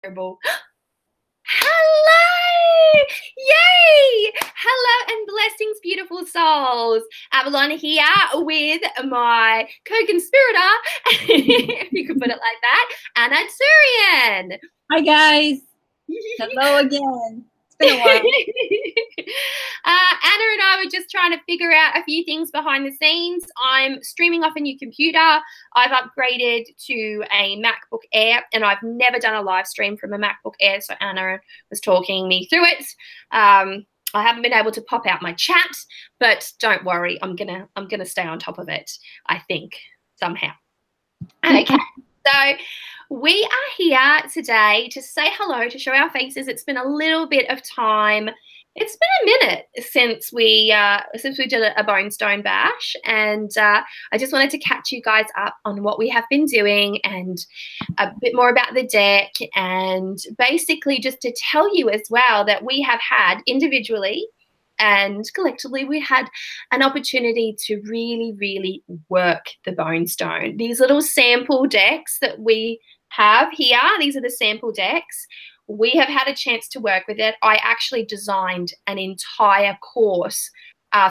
terrible. Hello! Yay! Hello and blessings, beautiful souls. Avalon here with my co-conspirator, if you could put it like that, Anna Turian. Hi, guys. Hello again. It's been a while. Anna and I were just trying to figure out a few things behind the scenes. I'm streaming off a new computer. I've upgraded to a MacBook Air, and I've never done a live stream from a MacBook Air, so Anna was talking me through it. I haven't been able to pop out my chat, but don't worry, I'm gonna stay on top of it, I think, somehow. Okay, so we are here today to say hello, to show our faces. It's been a little bit of time. It's been a minute since we did a Bonestone Bash, and I just wanted to catch you guys up on what we have been doing and a bit more about the deck, and basically just to tell you as well that we have had individually and collectively, we had an opportunity to really, really work the Bonestone. These little sample decks that we have here, these are the sample decks. We have had a chance to work with it. I actually designed an entire course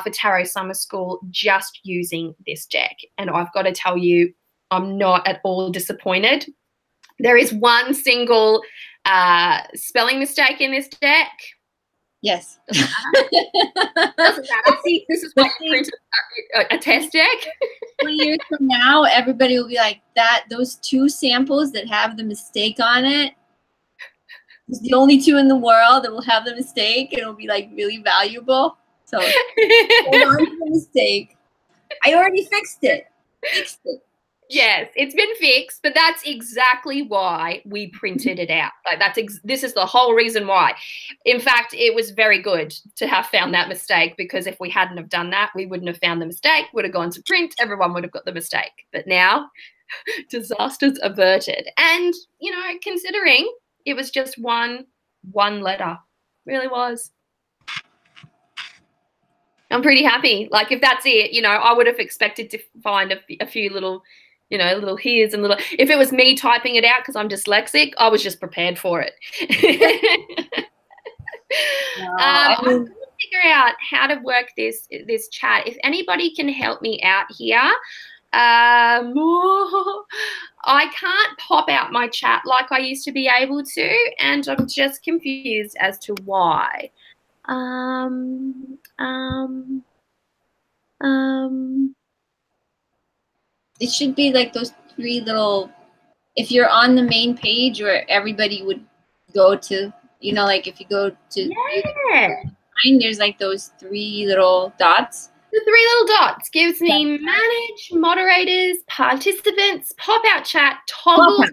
for Tarot Summer School just using this deck. And I've got to tell you, I'm not at all disappointed. There is one single spelling mistake in this deck. Yes. Doesn't matter. See, this is why I printed a test deck. 20 years from now, everybody will be like, those two samples that have the mistake on it, it's the only two in the world that will have the mistake, and it'll be like really valuable. So hold on to the mistake. I already fixed it. Yes, it's been fixed, but that's exactly why we printed it out. Like this is the whole reason why. In fact, it was very good to have found that mistake, because if we hadn't have done that, we wouldn't have found the mistake, would have gone to print, everyone would have got the mistake. But now, disasters averted. And, you know, considering it was just one letter, really was. I'm pretty happy. Like, if that's it, you know, I would have expected to find a few little, you know, little here's and little. If it was me typing it out because I'm dyslexic, I was just prepared for it. I'm going to figure out how to work this chat. If anybody can help me out here, I can't pop out my chat like I used to be able to, and I'm just confused as to why. It should be like those three little, if you're on the main page where everybody would go to, you know, like if you go to there's like those three little dots. The three little dots gives me manage, moderators, participants, pop out chat, toggle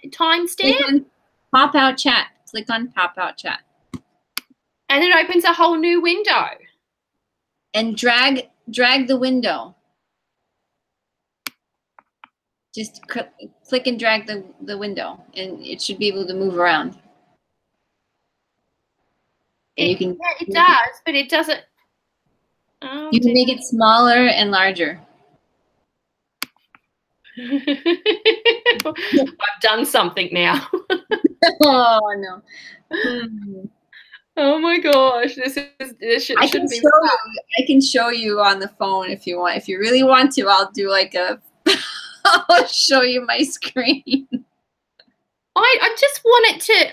timestamp. Pop out chat. Click on pop out chat. And it opens a whole new window. And drag the window. Just click and drag the window, and it should be able to move around. And you can. Yeah, it does, but it doesn't. Oh, you can make it smaller and larger. I've done something now. Oh no. Oh my gosh, this shouldn't be. I can show you on the phone if you want. If you really want to, I'll do like a. I'll show you my screen. I just want it to.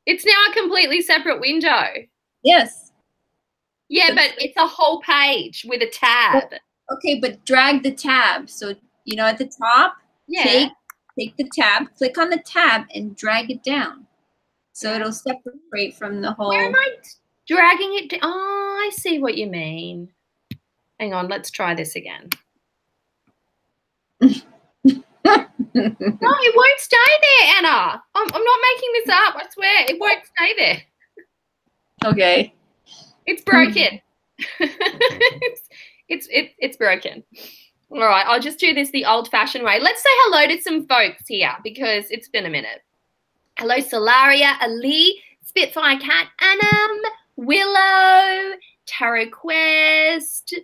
It's now a completely separate window. Yes. Yeah, but it's a whole page with a tab. Okay, but drag the tab. So, you know, at the top, yeah. Take the tab, click on the tab, and drag it down. So it'll separate from the whole. Where am I dragging it down? Oh, I see what you mean. Hang on, let's try this again. No, it won't stay there, Anna. I'm not making this up. I swear, it won't stay there. Okay. It's broken. It's broken. All right, I'll just do this the old-fashioned way. Let's say hello to some folks here because it's been a minute. Hello, Solaria, Ali, Spitfire Cat, Anam, Willow, Tarot Quest,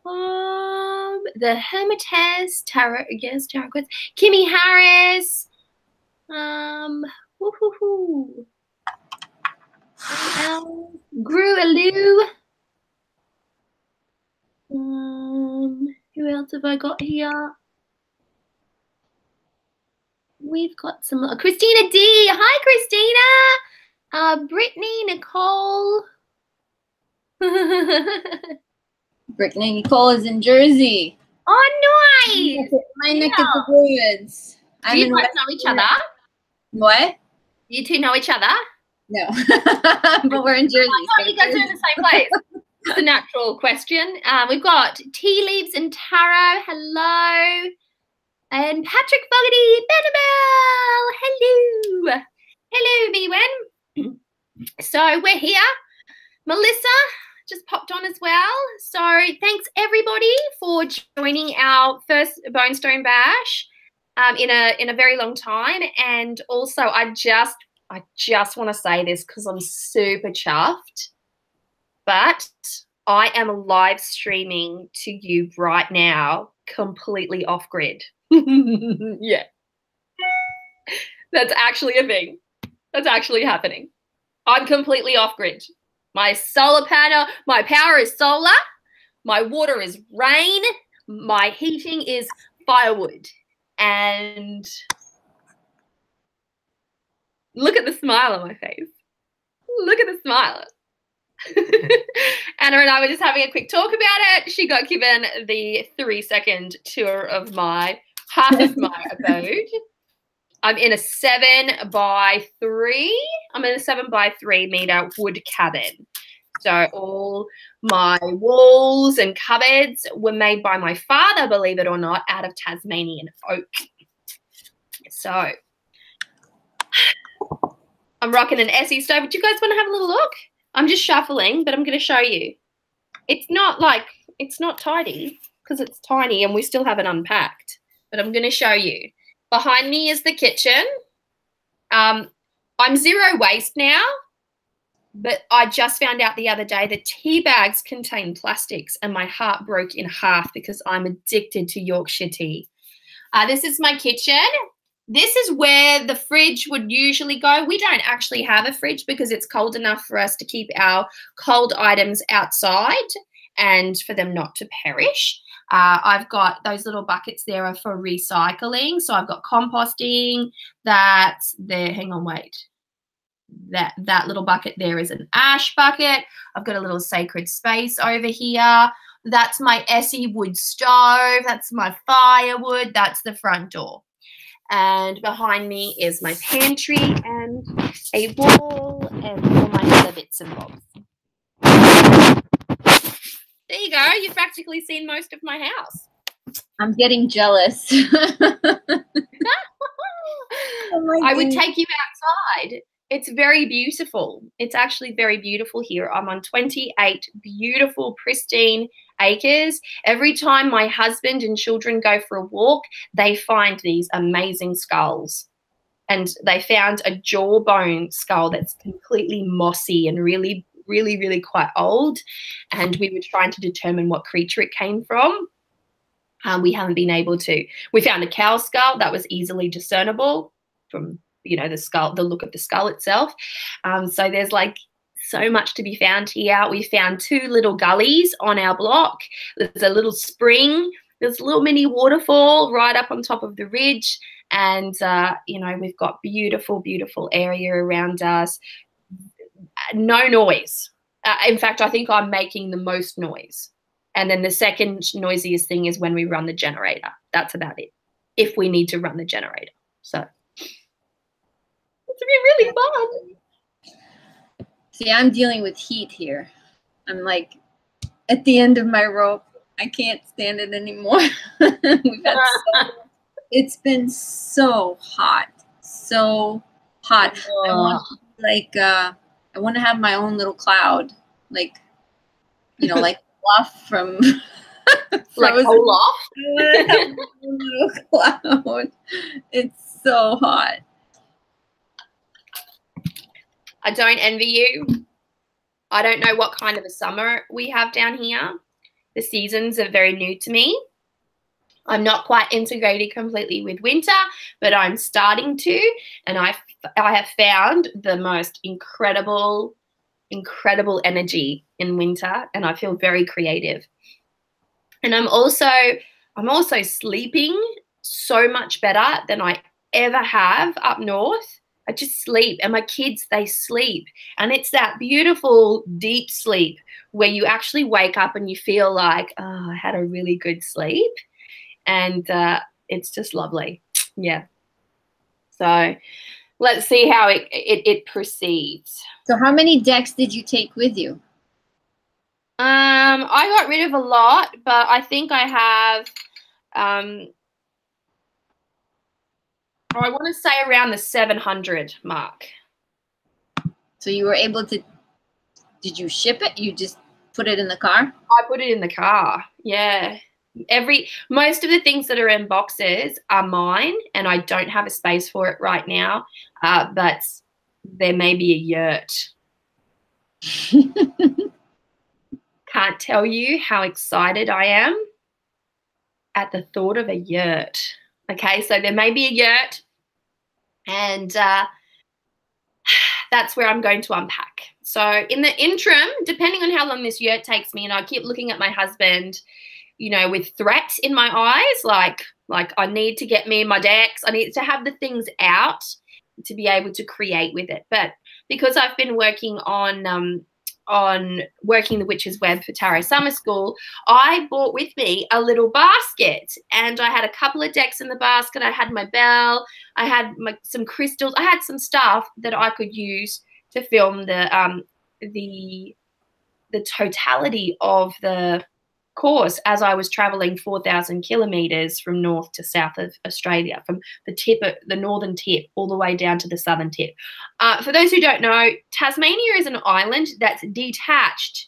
The Hermites, Tarot, yes, Tarot Quest. Kimmy Harris. Woohoo. Grualoo. Who else have I got here? We've got some Christina D. Hi, Christina. Brittany, Nicole. Brittany Nicole is in Jersey. Oh, nice. My neck of the woods. Do you guys know each other? What? You two know each other? No. But we're in Jersey. Oh, you guys are in the same place. It's a natural question. We've got Tea Leaves and Taro. Hello. And Patrick Fogarty, Benabel. Hello. Hello, Bwen. So we're here. Melissa just popped on as well. So thanks everybody for joining our first Bonestone Bash in a very long time. And also I just want to say this because I'm super chuffed, but I am live streaming to you right now completely off grid. Yeah. That's actually a thing. That's actually happening. I'm completely off grid. My solar panel, my power is solar, my water is rain, my heating is firewood. And look at the smile on my face. Look at the smile. Anna and I were just having a quick talk about it. She got given the 3-second tour of half of my abode. I'm in a 7x3. I'm in a 7x3 meter wood cabin. So all my walls and cupboards were made by my father, believe it or not, out of Tasmanian oak. So I'm rocking an Essie stove. Do you guys want to have a little look? I'm just shuffling, but I'm going to show you. It's not tidy because it's tiny and we still haven't unpacked, but I'm going to show you. Behind me is the kitchen. I'm zero waste now, but I just found out the other day that tea bags contain plastics and my heart broke in half because I'm addicted to Yorkshire tea. This is my kitchen. This is where the fridge would usually go. We don't actually have a fridge because it's cold enough for us to keep our cold items outside and for them not to perish. I've got those little buckets there are for recycling. So I've got composting. That's there. Hang on, wait. That little bucket there is an ash bucket. I've got a little sacred space over here. That's my Essie wood stove. That's my firewood. That's the front door. And behind me is my pantry and a wall and all my other bits and bobs. There you go. You've practically seen most of my house. I'm getting jealous. I would take you outside. It's very beautiful. It's actually very beautiful here. I'm on 28 beautiful, pristine acres. Every time my husband and children go for a walk, they find these amazing skulls. And they found a jawbone skull that's completely mossy and really, really, really quite old. And we were trying to determine what creature it came from. We haven't been able to. We found a cow skull that was easily discernible from, you know, the skull, the look of the skull itself. So there's like so much to be found here. We found 2 little gullies on our block. There's a little spring. There's a little mini waterfall right up on top of the ridge. And, you know, we've got beautiful, beautiful area around us. No noise. In fact, I think I'm making the most noise. And then the second noisiest thing is when we run the generator. That's about it, if we need to run the generator. So it's really fun. See, I'm dealing with heat here. I'm like at the end of my rope. I can't stand it anymore. It's been so hot. So hot. I want to have my own little cloud. Like, you know, like Olaf from like Olaf. Little cloud. It's so hot. I don't envy you. I don't know what kind of a summer we have down here. The seasons are very new to me. I'm not quite integrated completely with winter, but I'm starting to, and I have found the most incredible energy in winter, and I feel very creative. And I'm also sleeping so much better than I ever have up north. I just sleep, and my kids, they sleep, and it's that beautiful deep sleep where you actually wake up and you feel like, oh, I had a really good sleep, and it's just lovely. Yeah. So let's see how it proceeds. So how many decks did you take with you? I got rid of a lot, but I think I have, I want to say around the 700 mark. So you were able to, did you ship it? You just put it in the car? I put it in the car, yeah. Most of the things that are in boxes are mine, and I don't have a space for it right now, but there may be a yurt. Can't tell you how excited I am at the thought of a yurt. Okay, so there may be a yurt, and that's where I'm going to unpack. So in the interim, depending on how long this yurt takes me, and I keep looking at my husband, you know, with threats in my eyes, like I need to get me my decks. I need to have the things out to be able to create with it. But because I've been working on working the Witch's Web for Tarot Summer School, I brought with me a little basket, and I had a couple of decks in the basket. I had my bell, I had some crystals, I had some stuff that I could use to film the totality of the course as I was traveling 4,000 kilometers from north to south of Australia, from the northern tip all the way down to the southern tip. For those who don't know, Tasmania is an island that's detached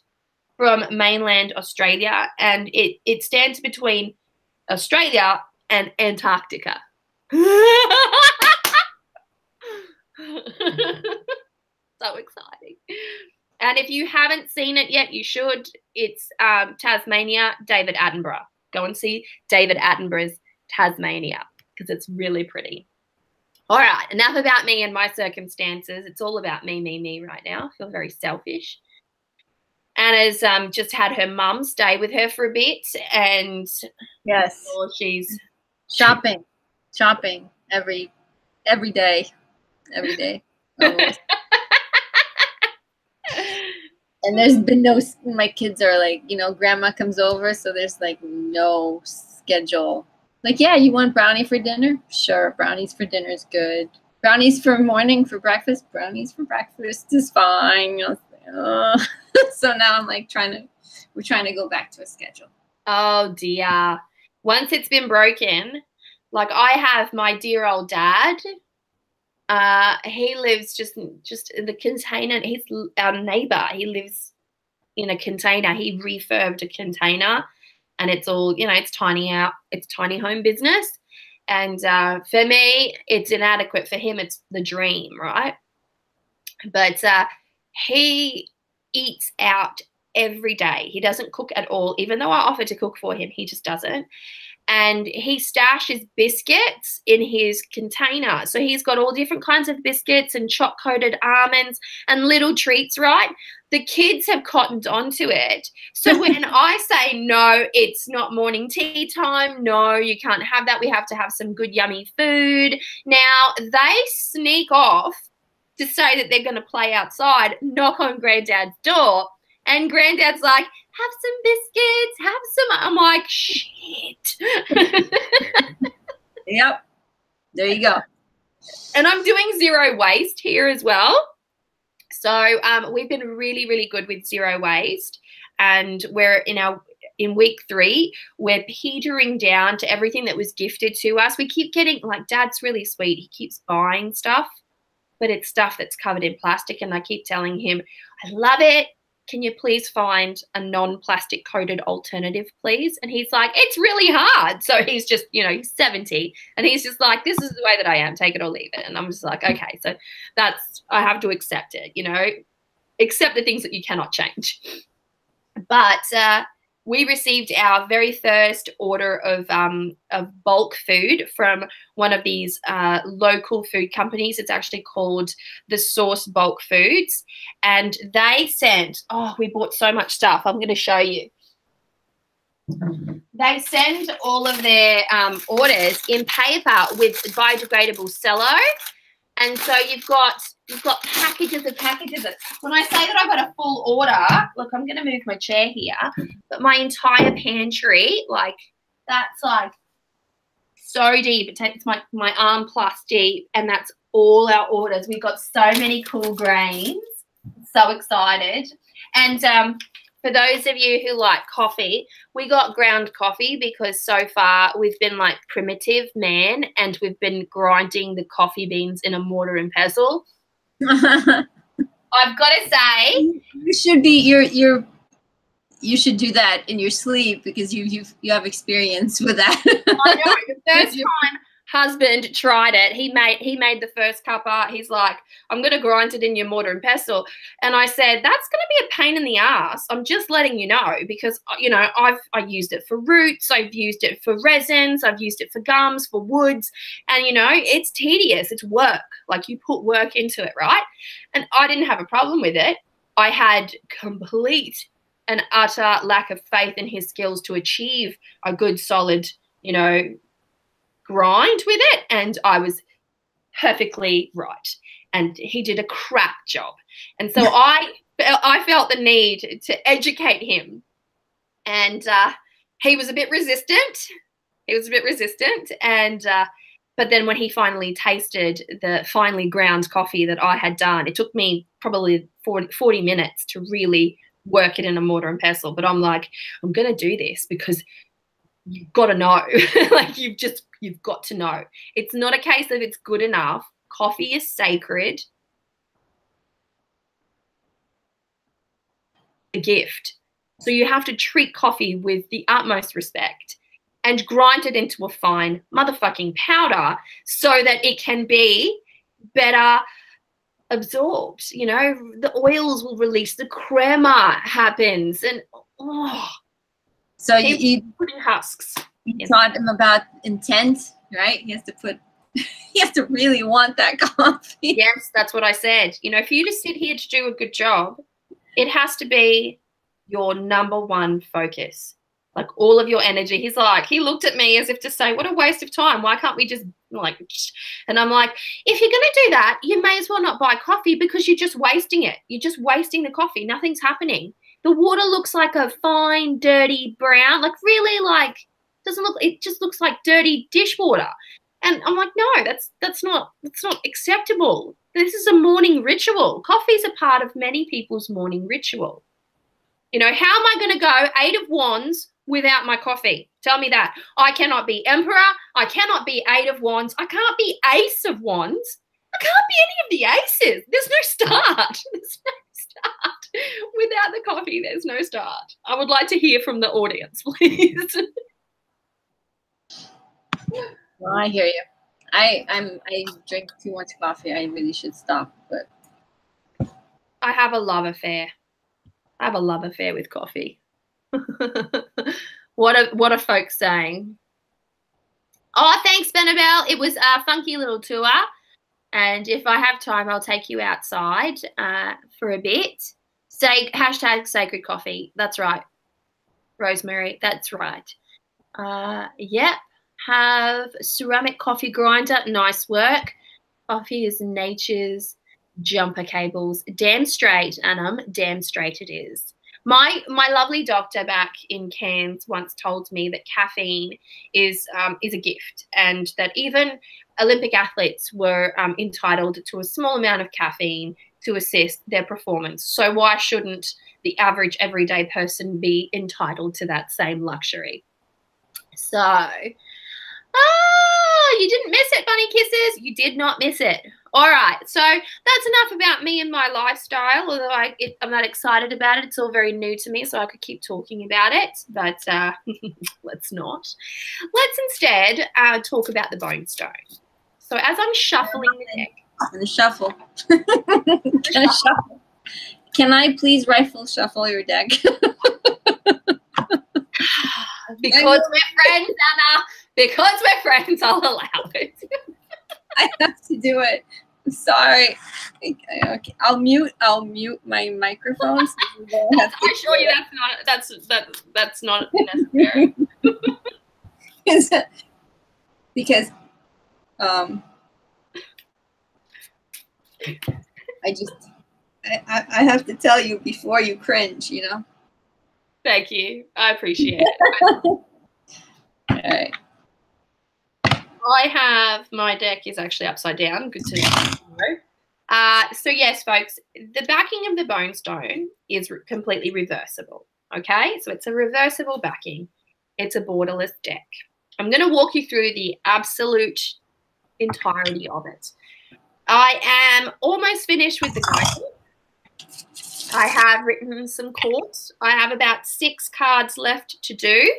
from mainland Australia, and it stands between Australia and Antarctica. So exciting. And if you haven't seen it yet, you should. It's Tasmania, David Attenborough. Go and see David Attenborough's Tasmania, because it's really pretty. All right, enough about me and my circumstances. It's all about me right now. I feel very selfish. Anna's just had her mum stay with her for a bit, and yes, she's shopping every day. Almost. And there's been no, my kids are like, you know, grandma comes over, so there's like no schedule. Like, yeah, you want brownie for dinner? Sure, brownies for dinner is good. Brownies for morning for breakfast? Brownies for breakfast is fine. You know, so now I'm like we're trying to go back to a schedule. Oh dear. Once it's been broken, like I have my dear old dad. He lives just in the container. He's our neighbor. He lives in a container. He refurbed a container, and it's all, you know, it's tiny home business. And for me, it's inadequate. For him, it's the dream, right? But he eats out every day. He doesn't cook at all, even though I offer to cook for him. He just doesn't. And he stashes biscuits in his container. So he's got all different kinds of biscuits and chocolate-coated almonds and little treats, right? The kids have cottoned onto it. So when I say, no, it's not morning tea time, no, you can't have that, we have to have some good yummy food. Now, they sneak off to say that they're going to play outside, knock on Granddad's door, and Granddad's like, have some biscuits, have some. I'm like, shit. Yep. There you go. And I'm doing zero waste here as well. So we've been really, really good with zero waste. And we're in week 3, we're petering down to everything that was gifted to us. We keep getting, like, Dad's really sweet. He keeps buying stuff, but it's stuff that's covered in plastic. And I keep telling him, I love it. Can you please find a non-plastic coated alternative, please? And he's like, it's really hard. So he's just, you know, he's 70, and he's just like, this is the way that I am, take it or leave it. And I'm just like, okay, so I have to accept it, you know, accept the things that you cannot change. But we received our very first order of bulk food from one of these local food companies. It's actually called the Source Bulk Foods. And they sent, oh, we bought so much stuff. I'm going to show you. They send all of their orders in paper with biodegradable cello. And so you've got packages of packages. When I say that I've got a full order, look, I'm going to move my chair here, but my entire pantry, like, that's like so deep. It takes my arm plus deep, and that's all our orders. We've got so many cool grains. So excited. And for those of you who like coffee, we got ground coffee because so far we've been like primitive man and we've been grinding the coffee beans in a mortar and pestle. I've got to say, you should be you should do that in your sleep because you have experience with that. I know. The first time husband tried it, he made the first cuppa. He's like, I'm going to grind it in your mortar and pestle. And I said, that's going to be a pain in the ass. I'm just letting you know because, you know, I used it for roots. I've used it for resins. I've used it for gums, for woods. And, you know, it's tedious. It's work. Like, you put work into it, right? And I didn't have a problem with it. I had complete and utter lack of faith in his skills to achieve a good, solid, you know, grind with it, and I was perfectly right, and he did a crap job. And so I felt the need to educate him, and he was a bit resistant. And but then when he finally tasted the finely ground coffee that I had done, it took me probably 40 minutes to really work it in a mortar and pestle. But I'm like, I'm going to do this because you've got to know. Like, you've got to know. It's not a case of it's good enough. Coffee is sacred. A gift. So you have to treat coffee with the utmost respect and grind it into a fine motherfucking powder so that it can be better absorbed. You know, the oils will release, the crema happens, and so you putting husks. You taught him about intent, right? He has to really want that coffee. Yes, that's what I said. You know, for you to sit here to do a good job, it has to be your number one focus. Like, all of your energy. He's like, he looked at me as if to say, what a waste of time. Why can't we just, like, and I'm like, if you're going to do that, you may as well not buy coffee because you're just wasting it. You're just wasting the coffee. Nothing's happening. The water looks like a fine, dirty brown, like, really, like, doesn't look, it just looks like dirty dishwater. And I'm like, no, that's not acceptable. This is a morning ritual. Coffee is a part of many people's morning ritual. You know, how am I going to go 8 of Wands without my coffee? Tell me that. I cannot be Emperor. I cannot be 8 of Wands. I can't be Ace of Wands. I can't be any of the aces. There's no start. There's no start. Without the coffee, there's no start. I would like to hear from the audience, please. Well, I hear you. I drink too much coffee. I really should stop, but I have a love affair. I have a love affair with coffee. What are folks saying? Oh, thanks, Benabel. It was a funky little tour. And if I have time, I'll take you outside for a bit. Hashtag sacred coffee. That's right. Rosemary, that's right. Yep. Have ceramic coffee grinder. Nice work. Coffee is nature's jumper cables. Damn straight, Annam. Damn straight it is. My lovely doctor back in Cairns once told me that caffeine is a gift, and that even Olympic athletes were entitled to a small amount of caffeine to assist their performance. So why shouldn't the average everyday person be entitled to that same luxury? So, you didn't miss it, Bunny Kisses. You did not miss it. All right, so that's enough about me and my lifestyle, although I'm not excited about it. It's all very new to me, so I could keep talking about it, but let's not. Let's instead talk about the Bonestone. So as I'm shuffling the deck. I'm going to shuffle. Can I please rifle shuffle your deck? Because we're friends, Anna. Because we're friends, I'll allow it. I have to do it. I'm sorry. Okay. I'll mute my microphone. So I assure you that's not necessary. Because I have to tell you before you cringe, you know. Thank you. I appreciate it. All right. I have, my deck is actually upside down. Good to know. So yes, folks, the backing of the Bonestone is completely reversible. Okay, so it's a reversible backing. It's a borderless deck. I'm going to walk you through the absolute entirety of it. I am almost finished with the guide. I have written some chords. I have about 6 cards left to do.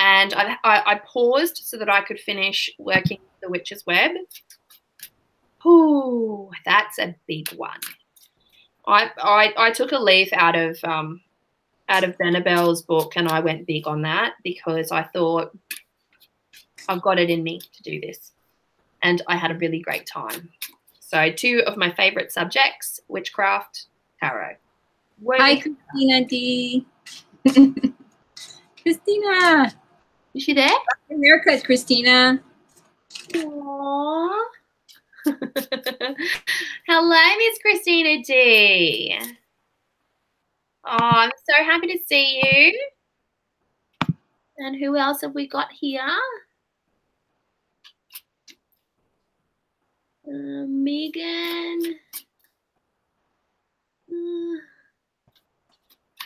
And I paused so that I could finish working the Witch's Web. Ooh, that's a big one. I took a leaf out of Benabelle's book and I went big on that because I thought I've got it in me to do this. And I had a really great time. So 2 of my favorite subjects, witchcraft, tarot. Hi, Christina D. Christina. Is she there? Your haircut, Christina. Aww. Hello, Miss Christina D. Oh, I'm so happy to see you. And who else have we got here? Megan.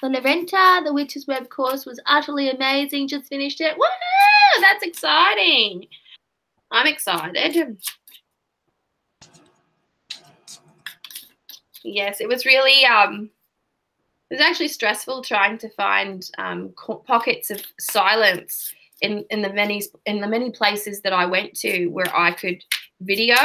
So Lorenta, the Witch's Web course was utterly amazing. Just finished it. Woohoo! That's exciting. I'm excited. Yes, it was really it was actually stressful trying to find pockets of silence in the many places that I went to where I could video.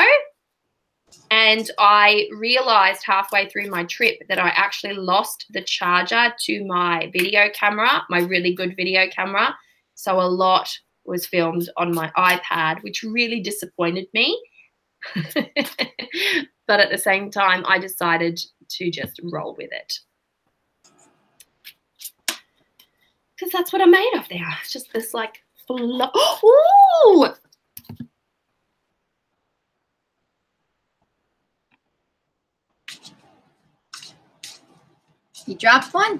And I realized halfway through my trip that I actually lost the charger to my video camera, my really good video camera. So a lot was filmed on my iPad, which really disappointed me. But at the same time, I decided to just roll with it. Because that's what I'm made of there. It's just this like, ooh! You dropped one?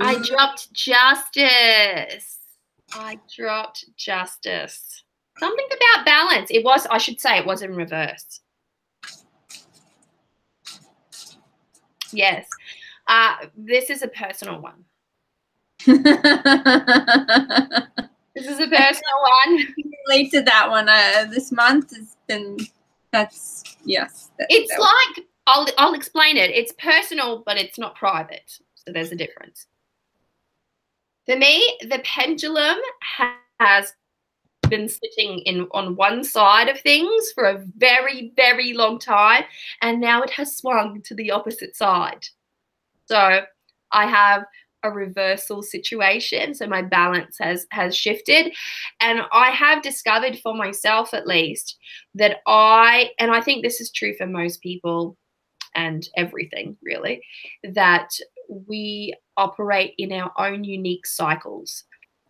I dropped justice. I dropped justice. Something about balance. It was, I should say, it was in reverse. Yes. This is a personal one. This is a personal one. Relate to that one. This month has been, yes. It's like, I'll explain it. It's personal, but it's not private. So there's a difference. For me, the pendulum has been sitting on one side of things for a very, very long time, and now it has swung to the opposite side. So I have a reversal situation. So my balance has shifted, and I have discovered for myself at least that and I think this is true for most people and everything really, that we operate in our own unique cycles.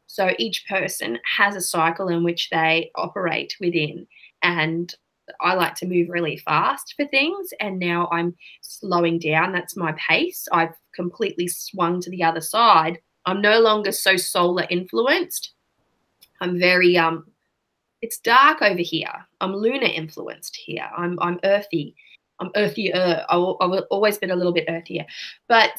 So each person has a cycle in which they operate within, and I like to move really fast for things, and now I'm slowing down. That's my pace. I've completely swung to the other side. I'm no longer so solar influenced. I'm very it's dark over here. I'm lunar influenced here. I'm earthy. I'm earthier. I've always been a little bit earthier, but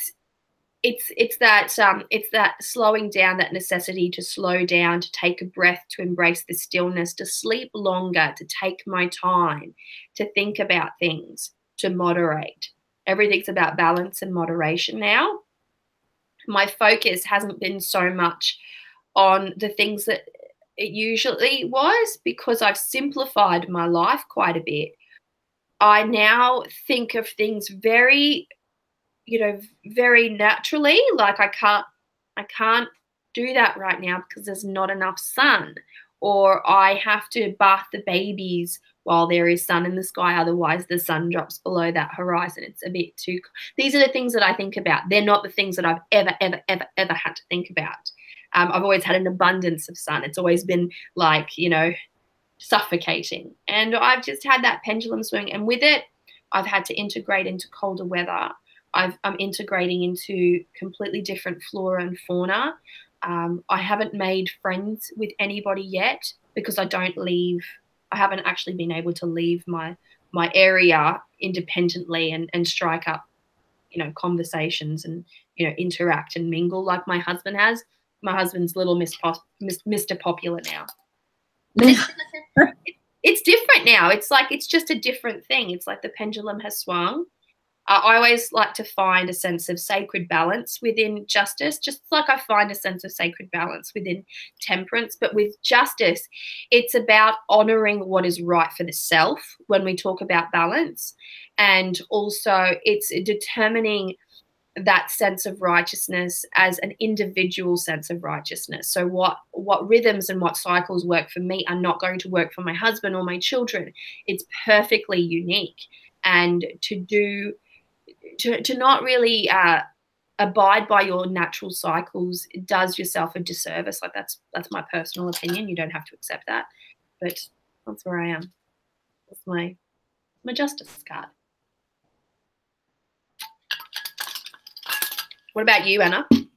it's that slowing down, that necessity to slow down, to take a breath, to embrace the stillness, to sleep longer, to take my time, to think about things, to moderate. Everything's about balance and moderation now. My focus hasn't been so much on the things that it usually was because I've simplified my life quite a bit. I now think of things very, very naturally. Like I can't do that right now because there's not enough sun, or I have to bath the babies while there is sun in the sky, otherwise the sun drops below that horizon. It's a bit too. These are the things that I think about. They're not the things that I've ever had to think about. I've always had an abundance of sun. It's always been like, you know, suffocating. And I've just had that pendulum swing. And with it, I've had to integrate into colder weather. I'm integrating into completely different flora and fauna. I haven't made friends with anybody yet because I haven't actually been able to leave my area independently and strike up, you know, conversations and, you know, interact and mingle like my husband has. My husband's little Mr. Popular now. It's different now. It's like, it's just a different thing. It's like the pendulum has swung. I always like to find a sense of sacred balance within justice, just like I find a sense of sacred balance within temperance. But with justice, it's about honoring what is right for the self when we talk about balance. And also it's determining that sense of righteousness as an individual sense of righteousness. So what rhythms and what cycles work for me are not going to work for my husband or my children. It's perfectly unique. And to not really abide by your natural cycles does yourself a disservice. Like that's my personal opinion. You don't have to accept that, but that's where I am. That's my justice card. What about you, Anna? Oh,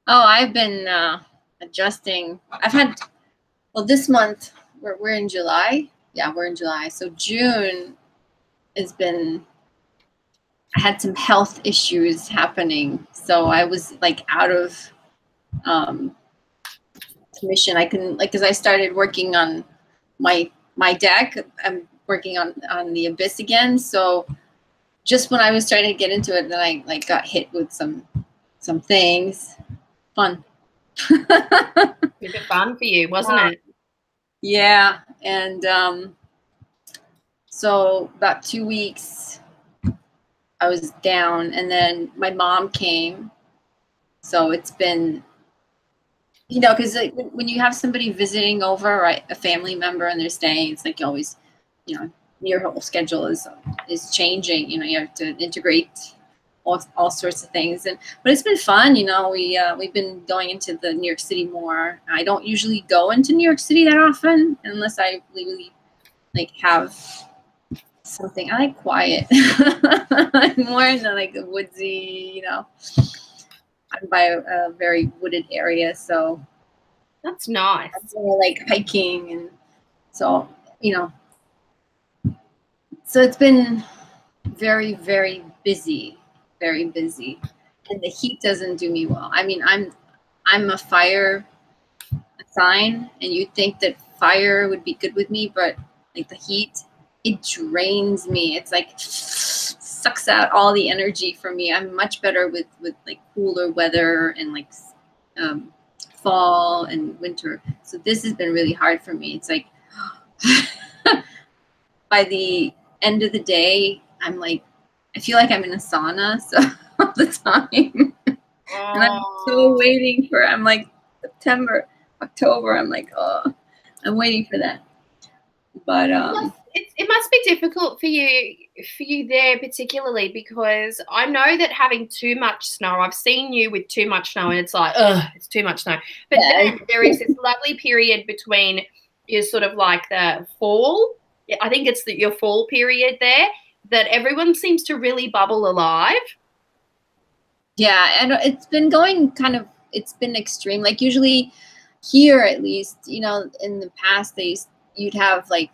I've been adjusting. Well, this month we're in July. Yeah, we're in July. So June has been, I had some health issues happening. So I was like out of commission. I couldn't, like, because I started working on my deck. I'm working on the Abyss again. So just when I was starting to get into it, then I like got hit with some things. Fun. A bit fun for you, wasn't it? Yeah. And so about 2 weeks I was down, and then my mom came. So it's been, you know, because like, when you have somebody visiting over, right, a family member, and they're staying, it's like you always, you know, your whole schedule is changing. You know, you have to integrate all sorts of things, but it's been fun. You know, we've been going into the New York City more. I don't usually go into New York City that often unless I really like have something. I like quiet. I'm more into like the woodsy, you know. I'm by a very wooded area, so that's nice. I'm more like hiking, and so, you know, so it's been very, very busy, very busy, and the heat doesn't do me well. I mean, I'm a fire sign, and you'd think that fire would be good with me, but like the heat, it drains me. It's like sucks out all the energy from me. I'm much better with like cooler weather and like fall and winter. So this has been really hard for me. It's like by the end of the day, I'm like, I feel like I'm in a sauna so all the time. And I'm so waiting for, I'm like September, October, I'm like, oh, I'm waiting for that. But it must be difficult for you there, particularly because I know that having too much snow, I've seen you with too much snow and it's like, ugh, it's too much snow. But then there is this lovely period between your sort of like the fall, I think it's your fall period there, that everyone seems to really bubble alive. Yeah, and it's been going kind of, it's been extreme. Like usually here, at least, you know, in the past, you'd have like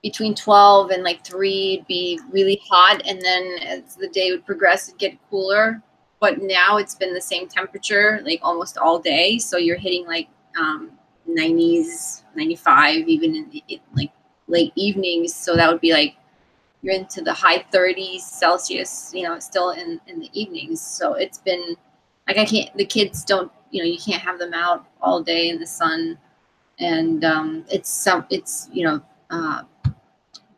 between 12 and like 3, it'd be really hot, and then as the day would progress, it'd get cooler. But now it's been the same temperature like almost all day, so you're hitting like 90s, 95, even in like late evenings. So that would be like you're into the high 30s Celsius, you know, still in the evenings. So it's been like, the kids don't, you know, you can't have them out all day in the sun, and it's you know,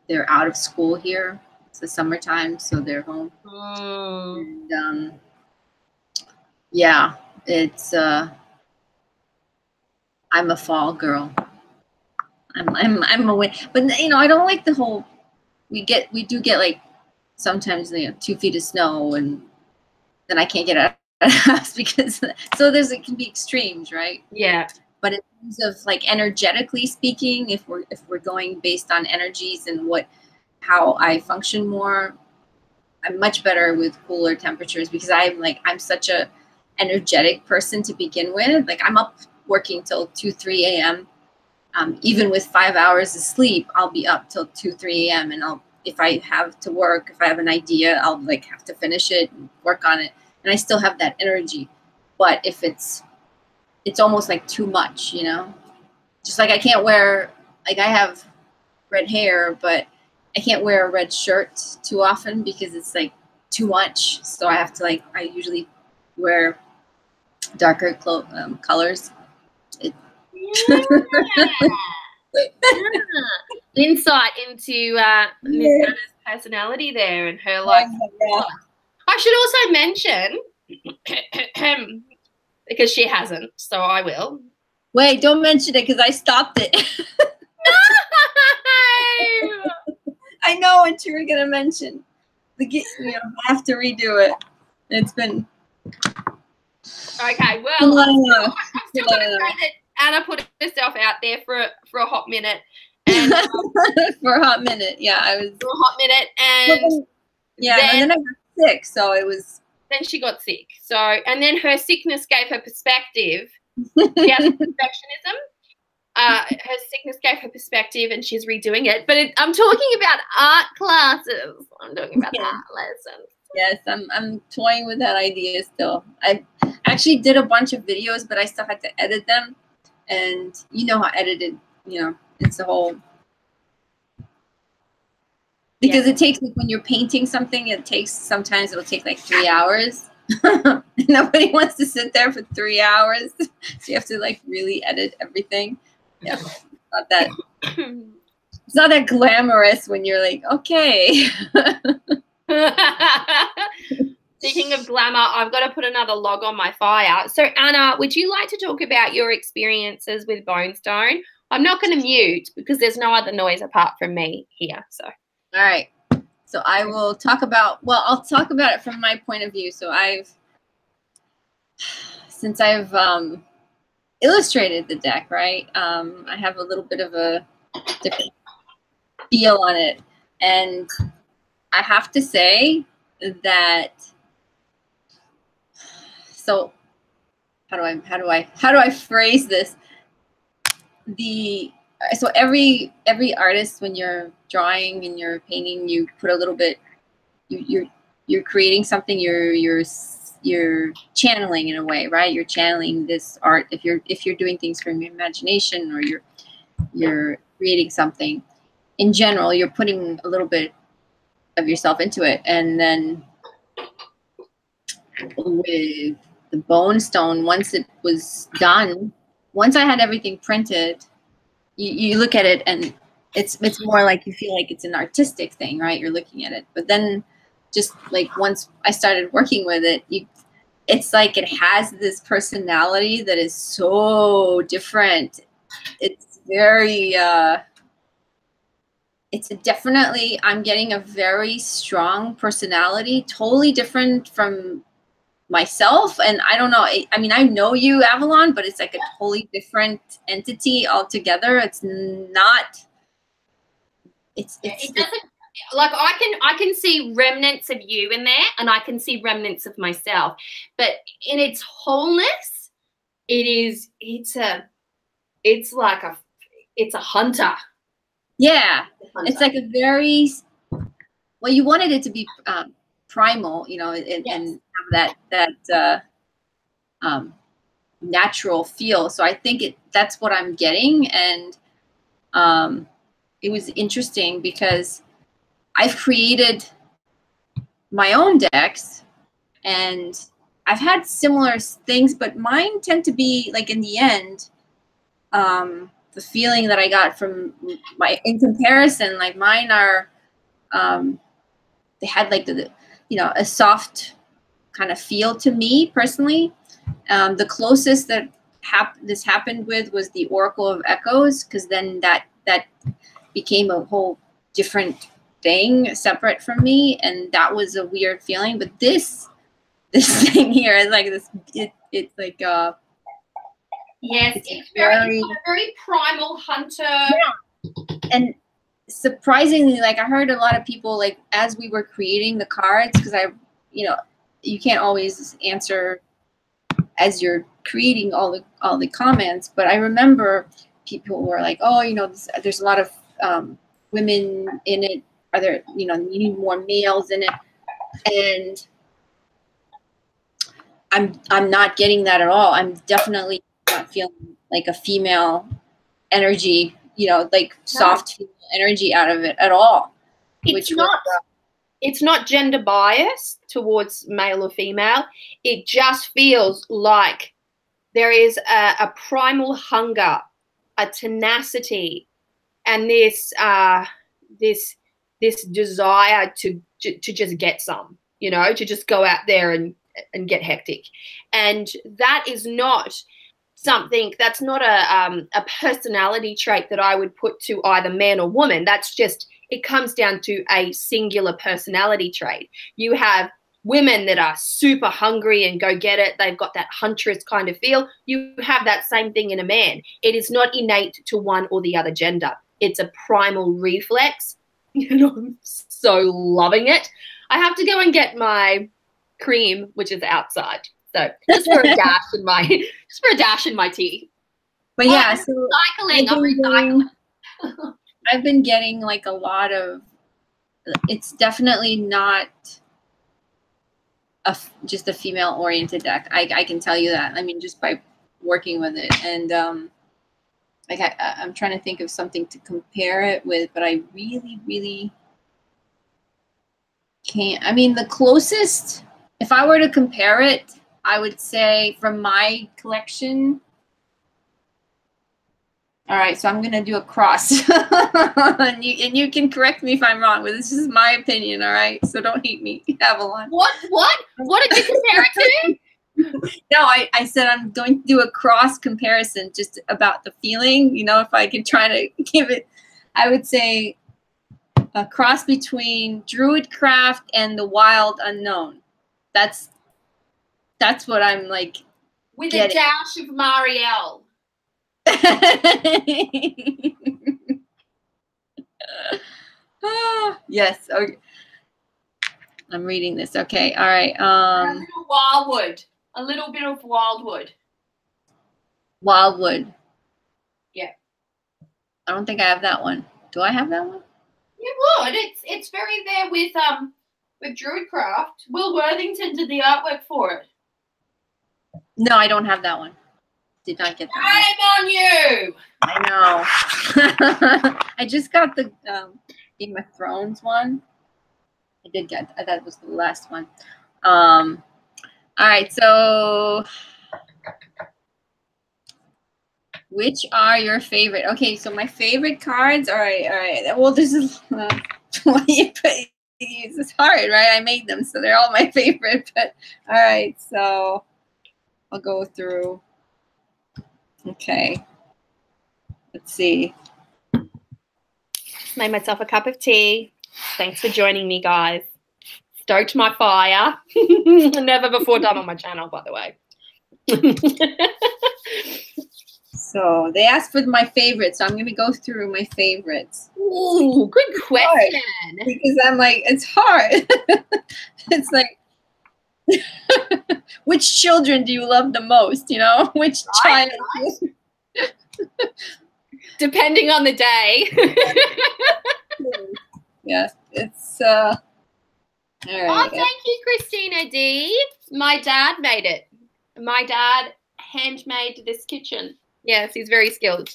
they're out of school here. It's the summertime, so they're home. And yeah, it's I'm a fall girl. I'm a win, but you know, I don't like the whole. We do get like sometimes 2 feet of snow, and then I can't get out of the house because so it can be extremes, right? Yeah. But in terms of like energetically speaking, if we're going based on energies and how I function more, I'm much better with cooler temperatures because I'm such a energetic person to begin with. Like I'm up working till 2, 3 a.m. Even with 5 hours of sleep, I'll be up till 2, 3 a.m. And if I have to work, if I have an idea, I'll like have to finish it and work on it. And I still have that energy. But if it's almost like too much, you know, just like I can't wear, like I have red hair, but I can't wear a red shirt too often because it's like too much. So I have to I usually wear darker colors. Insight into Miss Anna's personality there and her like. Yeah. I should also mention because she hasn't, so I will. Wait, don't mention it because I stopped it. No! I know what you were gonna mention. I have to redo it. It's been okay. Well, I'm still gonna say that Anna put herself out there for a hot minute. And, for a hot minute, yeah, I was for a hot minute, and then I got sick, so it was. Then she got sick, so and then her sickness gave her perspective. She has perfectionism. Her sickness gave her perspective, and she's redoing it. But I'm talking about art classes. I'm talking about art lessons. Yes, I'm toying with that idea still. I actually did a bunch of videos, but I still had to edit them, and you know how edited, it's a whole. Because it takes, like, when you're painting something, sometimes it'll take like 3 hours. Nobody wants to sit there for 3 hours. So you have to like really edit everything. Yeah, it's not that glamorous when you're like, okay. Speaking of glamour, I've got to put another log on my fire. So Anna, would you like to talk about your experiences with Bonestone? I'm not going to mute because there's no other noise apart from me here. So. All right. So I will talk about, I'll talk about it from my point of view. So since I've illustrated the deck, right? I have a little bit of a different feel on it. And I have to say that, so how do I phrase this? So every artist, when you're drawing and you're painting, you put a little bit, you're creating something, you're channeling in a way, right? You're channeling this art if you're doing things from your imagination, or you're creating something. In general, you're putting a little bit of yourself into it. And then with the Bonestone, once it was done, once I had everything printed, you look at it and it's more like you feel like it's an artistic thing, right? You're looking at it. But then just like once I started working with it, it's like it has this personality that is so different. It's very, definitely, I'm getting a very strong personality, totally different from myself. And I don't know, I mean, I know you, Avalon, but it's like a totally different entity altogether. It doesn't, like, I can see remnants of you in there, and I can see remnants of myself, but in its wholeness, it's a hunter. Yeah, it's like a very, well, you wanted it to be primal, and have that natural feel. So I think that's what I'm getting. And it was interesting because I've created my own decks and I've had similar things, but mine tend to be like, in the end, the feeling that I got from in comparison, like mine are, they had like a soft kind of feel to me personally. The closest that this happened with was the Oracle of Echoes, because then that became a whole different thing separate from me, and that was a weird feeling. But this thing here is like this. It's like yes, it's very primal hunter. Yeah. And surprisingly, like I heard a lot of people, like as we were creating the cards, because you can't always answer as you're creating all the comments, but I remember people were like, oh, there's a lot of women in it. Are there, you need more males in it? And I'm not getting that at all. I'm definitely not feeling like a female energy, like soft female energy out of it at all. It's not gender biased towards male or female. It just feels like there is a primal hunger, a tenacity, and this desire to just get some, to just go out there and get hectic. And that is not something, that's not a personality trait that I would put to either man or woman. That's just, it comes down to a singular personality trait. You have women that are super hungry and go get it. They've got that huntress kind of feel. You have that same thing in a man. It is not innate to one or the other gender. It's a primal reflex. I'm so loving it. I have to go and get my cream, which is outside. So just for a dash in my tea. But yeah, I'm recycling. I've been getting like a lot of, it's definitely not just a female oriented deck. I can tell you that. I mean, just by working with it. And I'm trying to think of something to compare it with, but I really, really can't. I mean, the closest, if I were to compare it, I would say from my collection. All right, so I'm going to do a cross. and you can correct me if I'm wrong, but this is my opinion, all right? So don't hate me, Avalon. What did you compare it to? No, I said I'm going to do a cross comparison just about the feeling. If I could try to give it, I would say a cross between Druidcraft and the Wild Unknown. That's what I'm like. With getting. A dash of Marielle. Yes. Okay. I'm reading this. Okay. All right. A little wildwood. A little bit of wildwood. Wildwood. Yeah. I don't think I have that one. Do I have that one? You would. It's very there with Druidcraft. Will Worthington did the artwork for it. No, I don't have that one. Did not get that. Shame on you. I know. I just got the Game of Thrones one. I did get that was the last one. All right, so which are your favorite? Okay, so my favorite cards. All right. Well, this is what you put. It's hard, right? I made them, so they're all my favorite. But all right, so I'll go through. Okay. Let's see. Made myself a cup of tea. Thanks for joining me, guys. Stoked my fire. Never before done on my channel, by the way. So they asked for my favorites, so I'm going to go through my favorites. Ooh, good question. Because I'm like, it's hard. It's like, which children do you love the most? Which child? Depending on the day. Yes, it's all right. Oh, thank you, Christina D. My dad made it. My dad handmade this kitchen. Yes, he's very skilled.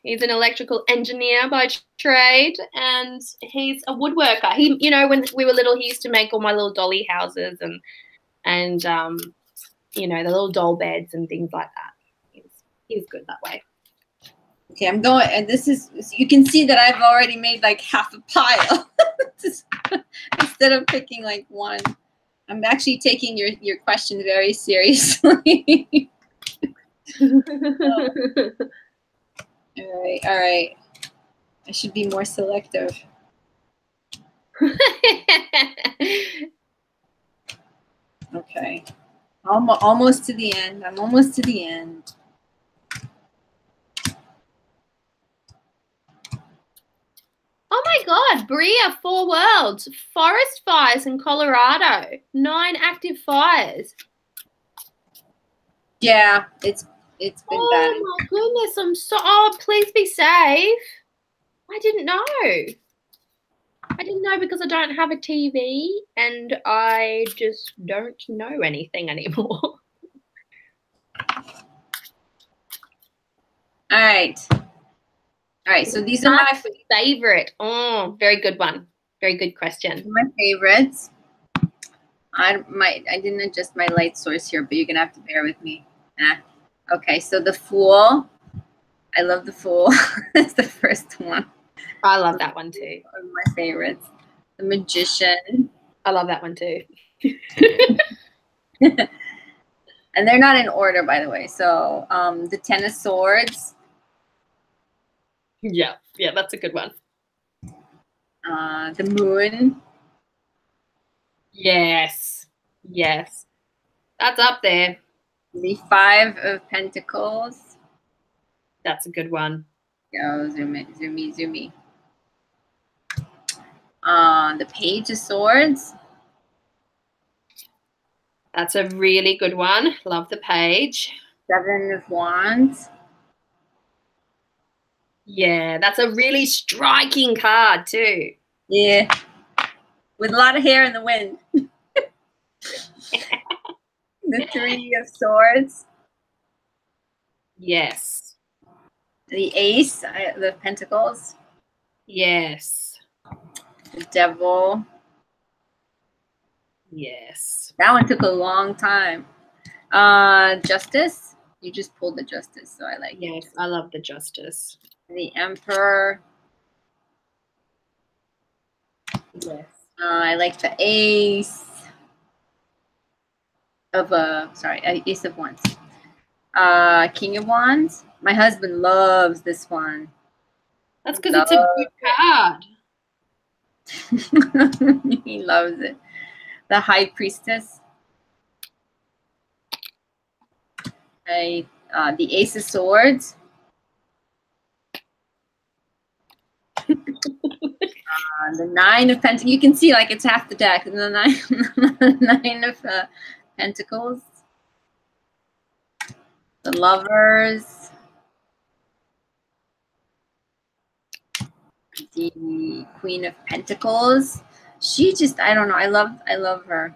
He's an electrical engineer by trade, and he's a woodworker. He, when we were little, he used to make all my little dolly houses and the little doll beds and things like that. He was good that way. Okay, I'm going, and this is, you can see that I've already made like half a pile. Instead of picking like one. I'm actually taking your question very seriously. All right, all right. I should be more selective. Okay. Almost to the end. I'm almost to the end. Oh my God, Bria, 4 worlds, forest fires in Colorado, 9 active fires. Yeah, it's been bad. Oh my goodness, I'm so, oh, please be safe. I didn't know. I didn't know because I don't have a TV and I just don't know anything anymore. All right. All right, so these are my favorite. Oh, very good one. Very good question. My favorites. I didn't adjust my light source here, but you're gonna have to bear with me. Okay, so the Fool. I love the Fool. That's the first one. I love that one too. One of my favorites. The Magician. I love that one too. And they're not in order, by the way. So the Ten of Swords. Yeah, that's a good one. The Moon. Yes. That's up there. The Five of Pentacles. That's a good one. Go, zoomy. The Page of Swords. That's a really good one. Love the Page. Seven of Wands. Yeah, that's a really striking card too. Yeah. With a lot of hair in the wind. The Three of Swords. Yes. The Ace of Pentacles. Yes. The Devil. Yes. That one took a long time. Justice. You just pulled the Justice, so I like it. Yes, I love the Justice. The Emperor. Yes. I like the Ace of Ace of Wands. King of Wands. My husband loves this one. That's because it's a good card. He loves it. The High Priestess. The Ace of Swords. The Nine of Pentacles. You can see like it's half the deck. And the Nine of Pentacles. The Lovers. The Queen of Pentacles. She just, I don't know. I love her.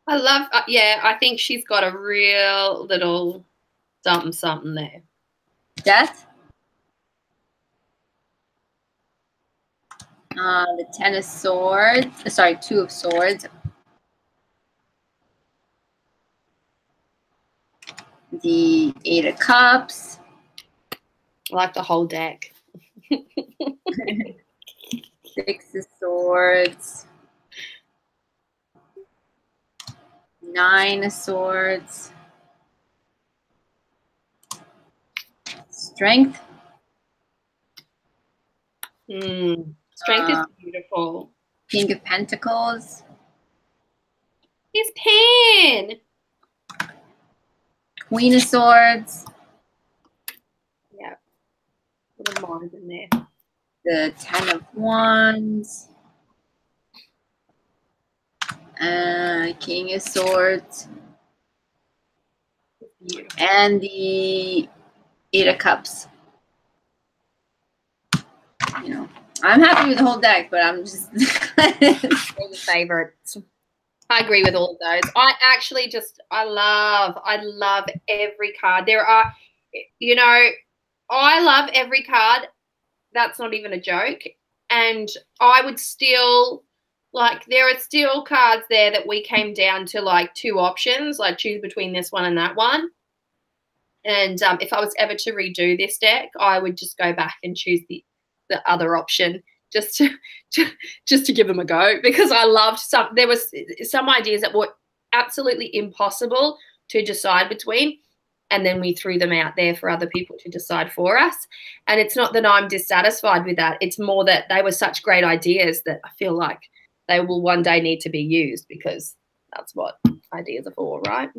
I love, I think she's got a real little something there. Death. The Ten of Swords. Sorry, Two of Swords. The Eight of Cups. I like the whole deck. Six of Swords. Nine of Swords. Strength. Strength is beautiful. King of Pentacles. His pen. Queen of Swords. Yeah. Little Mars in there. The Ten of Wands. King of Swords. Beautiful. And the Eight of Cups. You know, I'm happy with the whole deck, but I'm just the favorites. I agree with all of those. I actually I love every card. There are, I love every card. That's not even a joke. And I would still, there are still cards there that we came down to, 2 options, choose between this one and that one. And if I was ever to redo this deck, I would just go back and choose the other option just to give them a go, because I loved there was some ideas that were absolutely impossible to decide between. and then we threw them out there for other people to decide for us. And it's not that I'm dissatisfied with that. It's more that they were such great ideas that I feel like they will one day need to be used, because that's what ideas are for, right?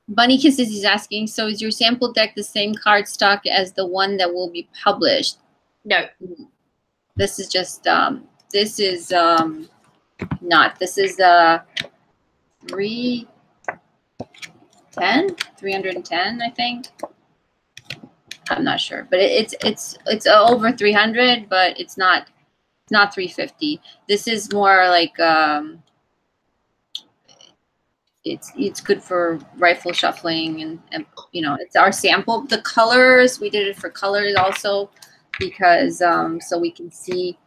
Bunny Kisses is asking, so is your sample deck the same cardstock as the one that will be published? No. This is just, this is not. This is 310, I think. I'm not sure, but it's over 300, but it's not 350. This is more like it's good for rifle shuffling, and you know, it's our sample. The colors, we did it for colors also, because so we can see.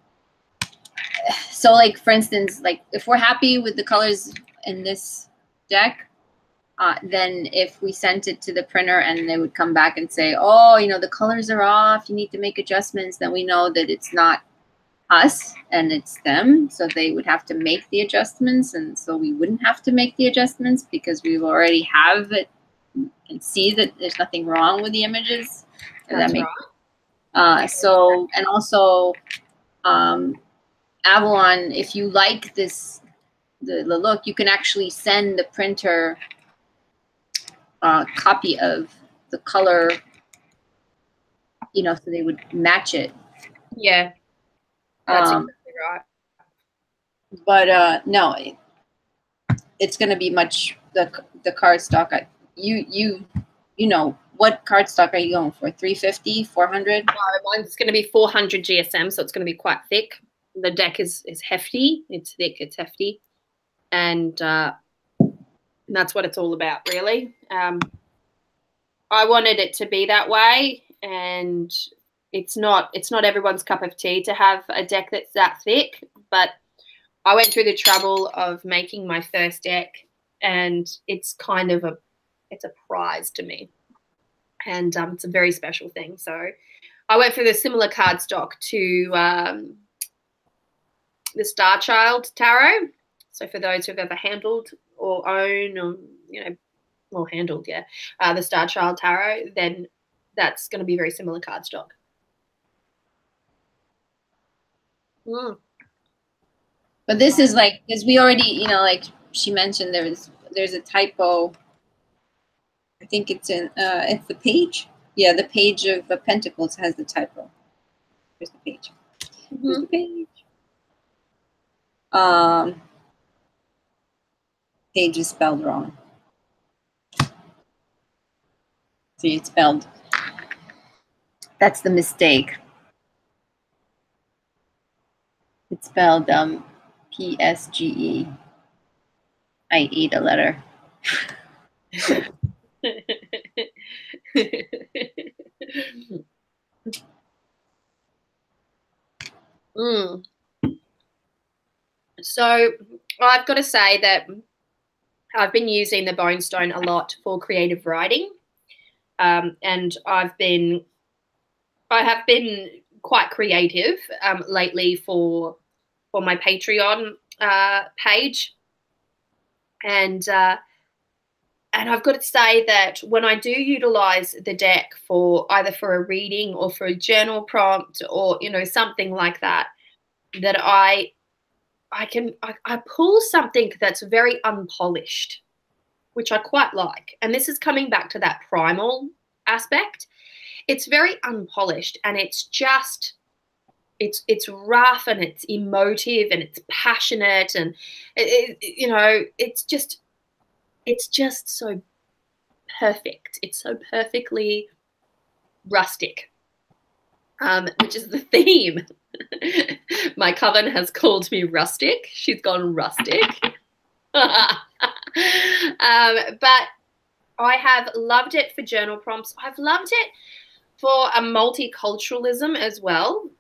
So like, for instance, like if we're happy with the colors in this deck, then if we sent it to the printer and they would come back and say, oh, you know, the colors are off, you need to make adjustments, then we know that it's not us and it's them. So they would have to make the adjustments, and so we wouldn't have to make the adjustments because we already have it and see that there's nothing wrong with the images. That's that right. So, and also Avalon, if you like this, the look, you can actually send the printer a copy of the color, you know, so they would match it. Yeah, that's exactly right. But no, it's going to be much the cardstock. You know, what cardstock are you going for? 350, 400? No, mine's going to be 400 GSM, so it's going to be quite thick. The deck is hefty. It's thick. It's hefty, and that's what it's all about, really. I wanted it to be that way, and it's not everyone's cup of tea to have a deck that's that thick, but I went through the trouble of making my first deck, and it's kind of it's a prize to me, and it's a very special thing. So I went for the similar cardstock to the Star Child Tarot. So for those who've ever handled or own, or or handled, the Star Child Tarot, then that's going to be very similar cardstock. But this is like, because we already, like she mentioned, there's a typo. I think it's in it's the page. Yeah, the page of the Pentacles has the typo. Here's the page. Here's the page. Page is spelled wrong. See, it's spelled. That's the mistake. It's spelled PSGE. I ate a letter. So I've got to say that I've been using the Bonestone a lot for creative writing, and I have been quite creative lately for my Patreon page, and I've got to say that when I do utilize the deck for either for a reading or for a journal prompt or something like that, that I pull something that's very unpolished, which I quite like. And this is coming back to that primal aspect. It's very unpolished, and it's just it's rough, and it's emotive, and it's passionate, and it's just so perfect. It's so perfectly rustic, which is the theme. My coven has called me rustic. She's gone rustic. But I have loved it for journal prompts. I've loved it for a multiculturalism as well,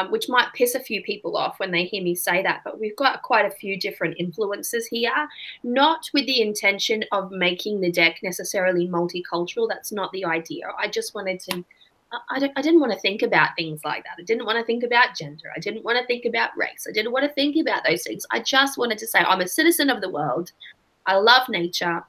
which might piss a few people off when they hear me say that, but we've got quite a few different influences here, not with the intention of making the deck necessarily multicultural. That's not the idea. I just wanted to, I didn't want to think about things like that. I didn't want to think about gender. I didn't want to think about race. I didn't want to think about those things. I just wanted to say I'm a citizen of the world. I love nature.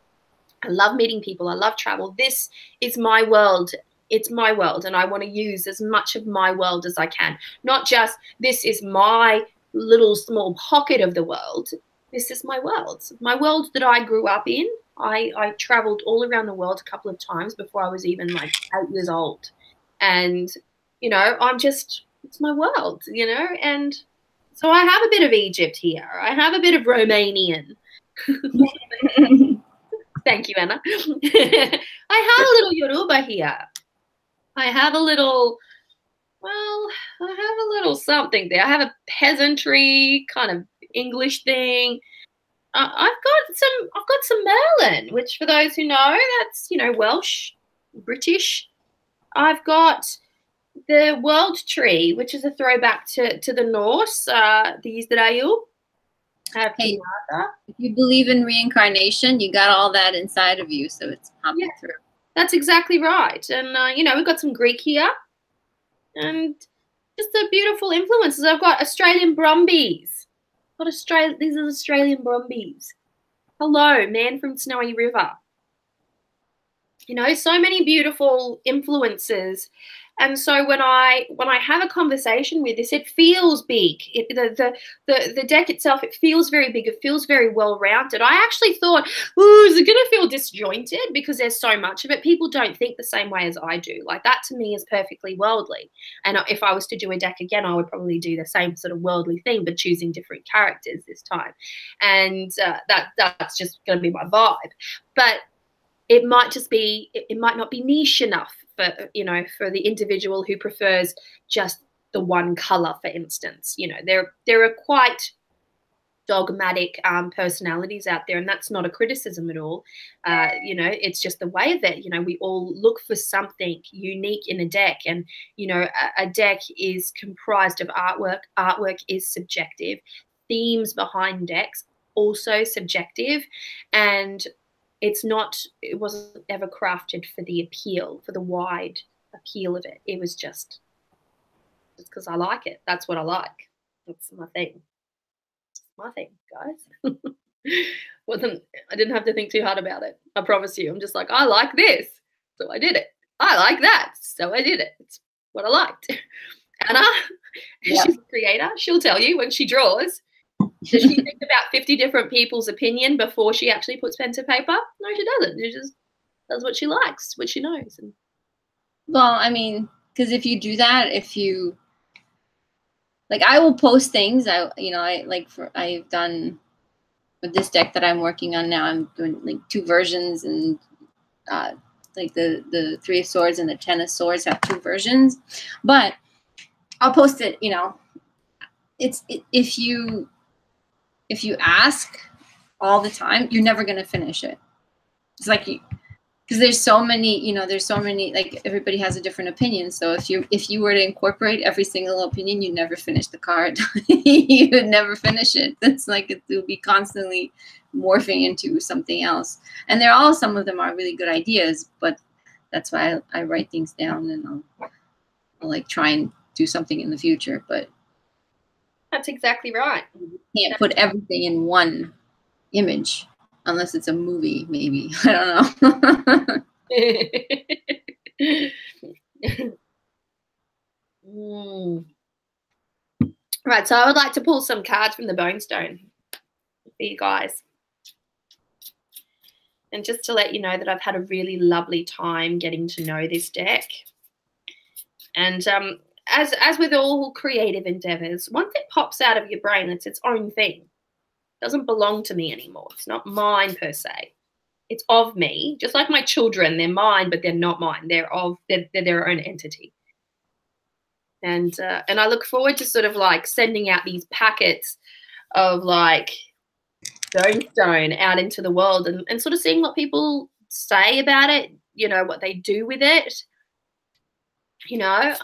I love meeting people. I love travel. This is my world. It's my world, and I want to use as much of my world as I can. Not just this is my little small pocket of the world. This is my world that I grew up in. I traveled all around the world a couple of times before I was even like 8 years old. And, you know, it's my world, you know, and so I have a bit of Egypt here. I have a bit of Romanian. Thank you, Anna. I have a little Yoruba here. I have a little, well, I have a little something there. I have a peasantry kind of English thing. I've got some Merlin, which for those who know, that's, you know, Welsh, British. I've got the world tree, which is a throwback to the Norse, the Yisrael. Hey, if you believe in reincarnation, you got all that inside of you, so it's popping through. That's exactly right. And, you know, we've got some Greek here and just the beautiful influences. I've got Australian Brumbies. These are Australian Brumbies. Hello, man from Snowy River. You know, so many beautiful influences. And so when I have a conversation with this, it feels big. The deck itself, it feels very big. It feels very well-rounded. I actually thought, ooh, is it going to feel disjointed because there's so much of it? People don't think the same way as I do. Like that to me is perfectly worldly. And if I was to do a deck again, I would probably do the same sort of worldly thing, but choosing different characters this time. And that's just going to be my vibe. But it might not be niche enough for, you know, for the individual who prefers just the one color, for instance. You know, there are quite dogmatic personalities out there, and that's not a criticism at all. You know, it's just the way that, you know, we all look for something unique in a deck. And, you know, a deck is comprised of artwork. Artwork is subjective. Themes behind decks also subjective. And it wasn't ever crafted for the appeal, for the wide appeal of it. It was just because I like it. That's what I like. That's my thing. My thing, guys. I didn't have to think too hard about it. I promise you. I'm just like, I like this, so I did it. I like that, so I did it. It's what I liked. Anna, she's a creator. She'll tell you when she draws. Does she think about 50 different people's opinion before she actually puts pen to paper? No, she doesn't. She just does what she likes, what she knows. Well, I mean, because if you do that, like, I will post things. I've done with this deck that I'm working on now. I'm doing like 2 versions, and like the 3 of Swords and the 10 of Swords have 2 versions. But I'll post it. You know, if you ask all the time, you're never going to finish it. It's like because there's so many, you know, like everybody has a different opinion. So if you were to incorporate every single opinion, you'd never finish the card. You would never finish it. It's like it would be constantly morphing into something else. And some of them are really good ideas, but that's why I write things down, and I'll like try and do something in the future. But that's exactly right. You can't put everything in one image unless it's a movie, maybe. I don't know. Right, so I would like to pull some cards from the Bonestone for you guys. And just to let you know that I've had a really lovely time getting to know this deck. And as with all creative endeavors, once it pops out of your brain, it's its own thing. It doesn't belong to me anymore. It's not mine per se. It's of me. Just like my children, they're mine, but they're not mine. They're their own entity. And I look forward to sort of like sending out these packets of like Bonestone out into the world and sort of seeing what people say about it, you know, what they do with it. You know,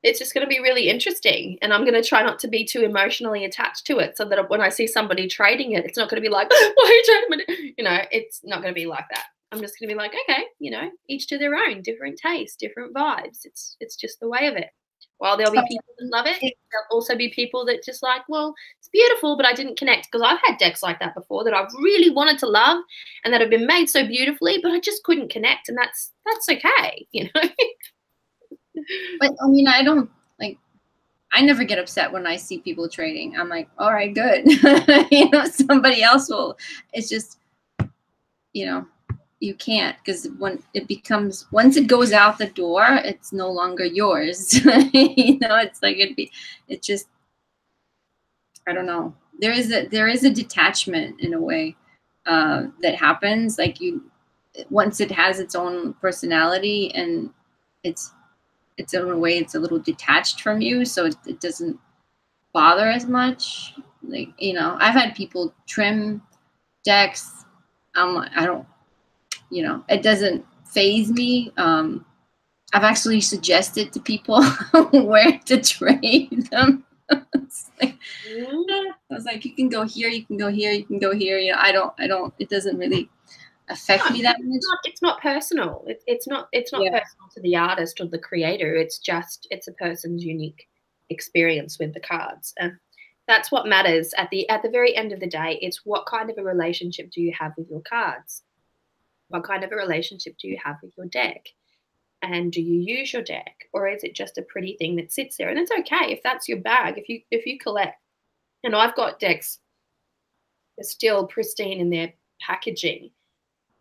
it's just going to be really interesting, and I'm going to try not to be too emotionally attached to it, so that when I see somebody trading it, it's not going to be like, why are you trading it? You know, it's not going to be like that. I'm just going to be like, okay, you know, each to their own, different tastes, different vibes. It's just the way of it. While there'll be people that love it, there'll also be people that just like, well, it's beautiful, but I didn't connect. Because I've had decks like that before that I've really wanted to love and that have been made so beautifully, but I just couldn't connect, and that's okay, you know. But I mean, I don't like. I never get upset when I see people trading. I'm like, all right, good. You know, somebody else will. It's just, you know, you can't, because when it becomes, once it goes out the door, it's no longer yours. You know, it's like it's just, I don't know. There is a detachment in a way that happens. Like once it has its own personality and its own way, it's a little detached from you, so it doesn't bother as much. Like, you know, I've had people trim decks. I don't, you know, it doesn't phase me. I've actually suggested to people where to trade them. I was like, you can go here, you can go here, you can go here. You know, I don't. It doesn't really affect me that much. It's not personal. It's not personal to the artist or the creator. It's a person's unique experience with the cards, and that's what matters at the very end of the day. It's what kind of a relationship do you have with your cards? What kind of a relationship do you have with your deck? And do you use your deck, or is it just a pretty thing that sits there? And it's okay if that's your bag. If you collect, and I've got decks that are still pristine in their packaging,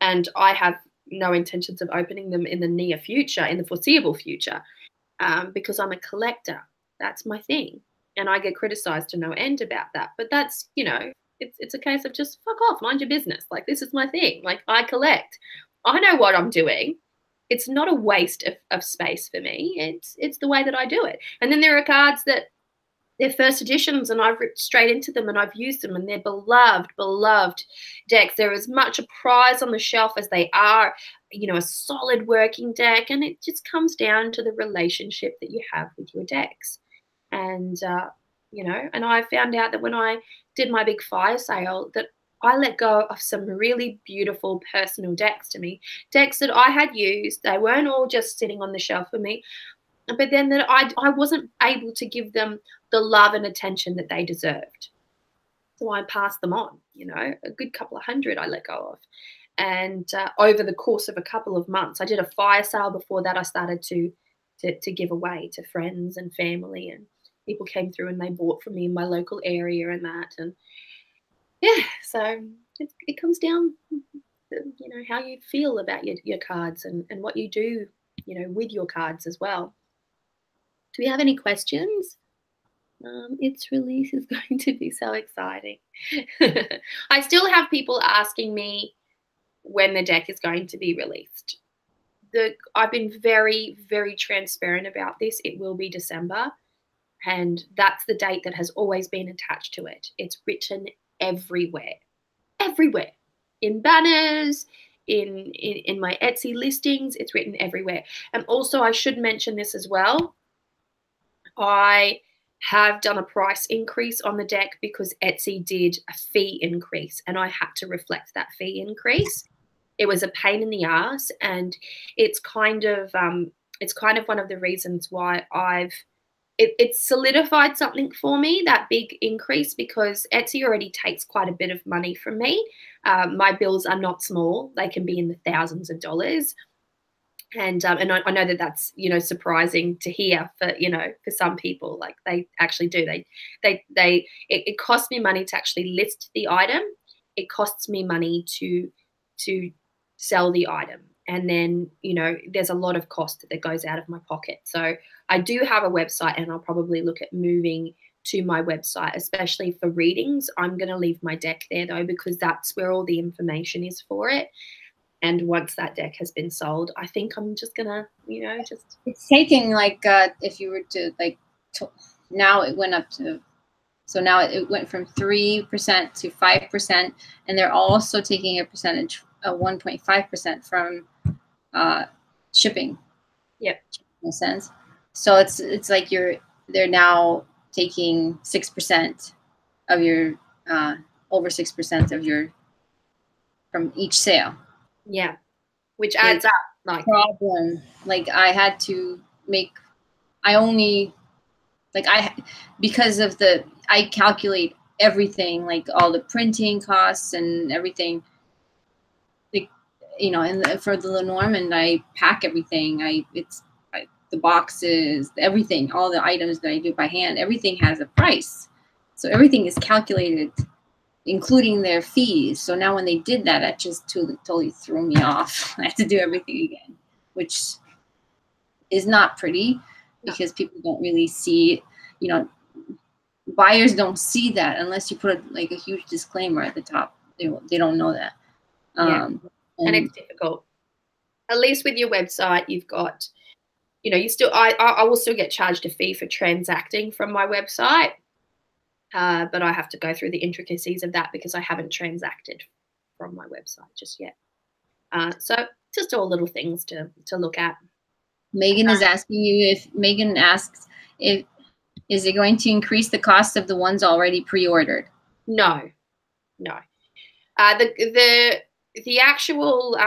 and I have no intentions of opening them in the near future, in the foreseeable future, because I'm a collector. That's my thing, and I get criticized to no end about that. But that's, you know, it's a case of just fuck off, mind your business. Like, this is my thing. Like, I collect. I know what I'm doing. It's not a waste of space for me. It's the way that I do it. And then there are cards that they're first editions, and I've ripped straight into them, and I've used them, and they're beloved decks. They're as much a prize on the shelf as they are, you know, a solid working deck. And it just comes down to the relationship that you have with your decks. And, you know, and I found out that when I did my big fire sale, that I let go of some really beautiful personal decks to me, decks that I had used. They weren't all just sitting on the shelf for me, but then that I wasn't able to give them the love and attention that they deserved. So I passed them on, you know, a good couple of hundred I let go of. And over the course of a couple of months, I did a fire sale. Before that, I started to give away to friends and family, and people came through and they bought from me in my local area and that. And yeah, so it comes down to, you know, how you feel about your cards and what you do, you know, with your cards as well. Do we have any questions? Its release is going to be so exciting. I still have people asking me when the deck is going to be released. I've been very, very transparent about this. It will be December, and that's the date that has always been attached to it. It's written everywhere, in banners, in my Etsy listings. It's written everywhere. And also, I should mention this as well. I have done a price increase on the deck because Etsy did a fee increase, and I had to reflect that fee increase. It was a pain in the ass, and it's kind of one of the reasons why it solidified something for me, that big increase, because Etsy already takes quite a bit of money from me. My bills are not small; they can be in the thousands of dollars. And I know that that's, you know, surprising to hear for, you know, for some people. Like, they actually do. It costs me money to actually list the item. It costs me money to sell the item. And then, you know, there's a lot of cost that goes out of my pocket. So I do have a website, and I'll probably look at moving to my website, especially for readings. I'm going to leave my deck there, though, because that's where all the information is for it. And once that deck has been sold, I think I'm just gonna, you know, just. It's taking, like, if you were to, like, now it went up to, so now it went from 3% to 5%, and they're also taking a percentage, 1.5% from shipping. Yep. In a sense. So it's like they're now taking 6% of your over 6% of your from each sale. Yeah, which adds up. Like, problem. Like, I had to make. I only like because of I calculate everything, like all the printing costs and everything, like, you know, and for the Lenormand, I pack everything. The boxes, everything, all the items that I do by hand, everything has a price. So everything is calculated, including their fees. So now when they did that, that just totally threw me off. I had to do everything again, which is not pretty because people don't really see, you know, buyers don't see that unless you put like a huge disclaimer at the top. They don't know that. And it's difficult. At least with your website, you've got, you know, you still, I will still get charged a fee for transacting from my website, but I have to go through the intricacies of that because I haven't transacted from my website just yet. So just all little things to look at. Megan is asking you Megan asks is it going to increase the cost of the ones already pre-ordered? No. The actual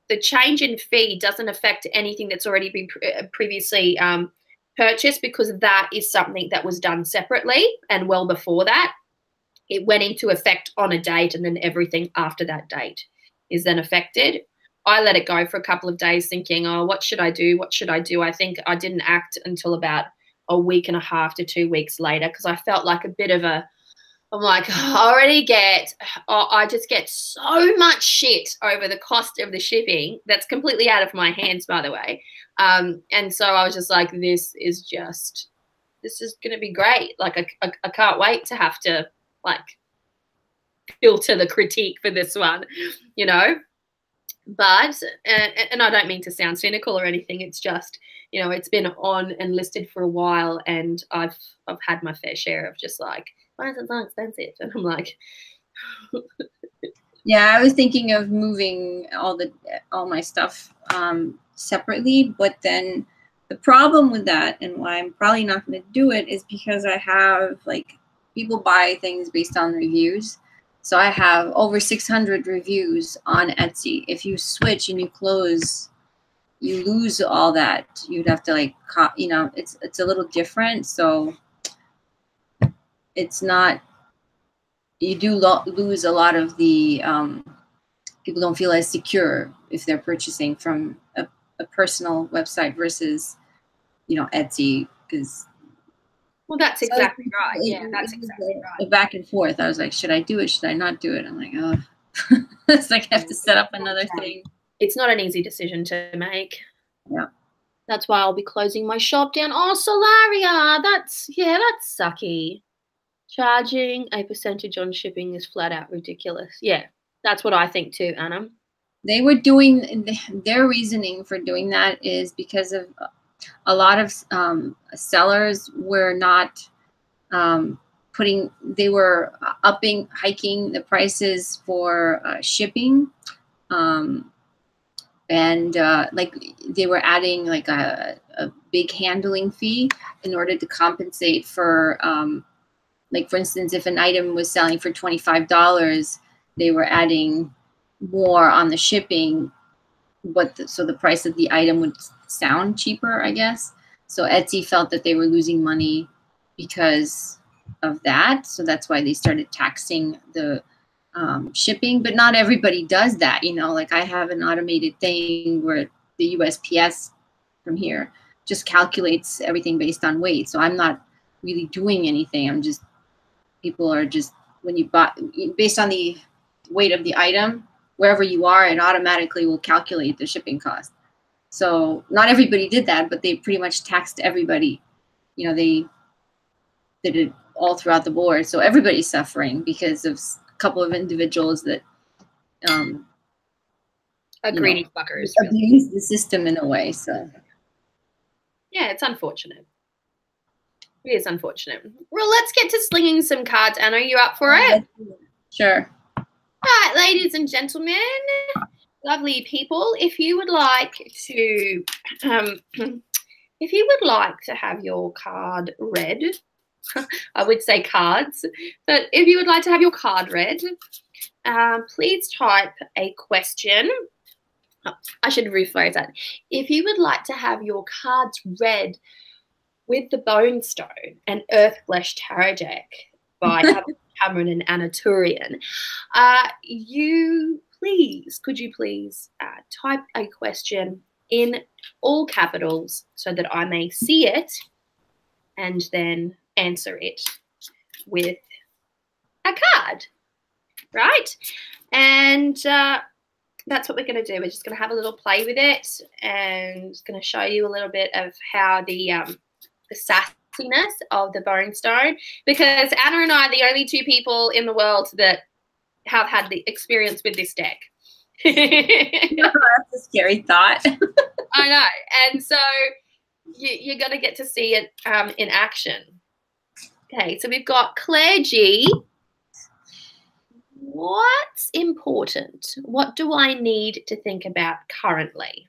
the change in fee doesn't affect anything that's already been previously purchased, because that is something that was done separately and well before that. It went into effect on a date, and then everything after that date is then affected. I let it go for a couple of days thinking, oh, what should I do? What should I do? I think I didn't act until about a week and a half to 2 weeks later, because I felt like a bit of I'm like, I just get so much shit over the cost of the shipping that's completely out of my hands, by the way. And so I was just like, this is going to be great. Like, I can't wait to have to, like, filter the critique for this one, you know. But, and I don't mean to sound cynical or anything. It's just, you know, it's been on and listed for a while, and I've had my fair share of just like, why is it so expensive? And I'm like, yeah, I was thinking of moving all my stuff separately, but then the problem with that, and why I'm probably not going to do it, is because I have, like, people buy things based on reviews. So I have over 600 reviews on Etsy. If you switch and you close, you lose all that. You'd have to, like, you know, it's a little different. So it's not, you do lose a lot of the, people don't feel as secure if they're purchasing from a personal website versus, you know, Etsy, because. Well, that's exactly right. Yeah, that's exactly right. Back and forth. I was like, should I do it? Should I not do it? I'm like, oh, it's like I have to set up another thing. It's not an easy decision to make. Yeah. That's why I'll be closing my shop down. Oh, Solaria, that's sucky. Charging a percentage on shipping is flat out ridiculous. Yeah, that's what I think too, Anna. They were doing, their reasoning for doing that is because of a lot of sellers were not they were hiking the prices for shipping. And like they were adding like a big handling fee in order to compensate for, like, for instance, if an item was selling for $25, they were adding more on the shipping, so the price of the item would sound cheaper, I guess. So Etsy felt that they were losing money because of that. So that's why they started taxing the shipping. But not everybody does that, you know. Like, I have an automated thing where the USPS from here just calculates everything based on weight. So I'm not really doing anything. People are just, when you buy, based on the weight of the item, wherever you are, it automatically will calculate the shipping cost. So not everybody did that, but they pretty much taxed everybody. You know, they did it all throughout the board. So everybody's suffering because of a couple of individuals that greedy fuckers abuse the system in a way. So yeah, it's unfortunate. It is unfortunate. Well, let's get to slinging some cards. Anna, are you up for it? Sure. All right, ladies and gentlemen, lovely people, if you would like to have your card read, I would say cards, but if you would like to have your card read, please type a question. Oh, I should rephrase that. If you would like to have your cards read with the Bonestone, an Earth Flesh Tarot deck by Avalon, Cameron and Anna Turian, could you please type a question in all capitals so that I may see it and then answer it with a card, right? And that's what we're going to do. We're just going to have a little play with it and just going to show you a little bit of how the sassiness of the Bonestone, because Anna and I are the only two people in the world that have had the experience with this deck. That's a scary thought. I know. And so you're going to get to see it in action. Okay, so we've got Claire G. What's important? What do I need to think about currently?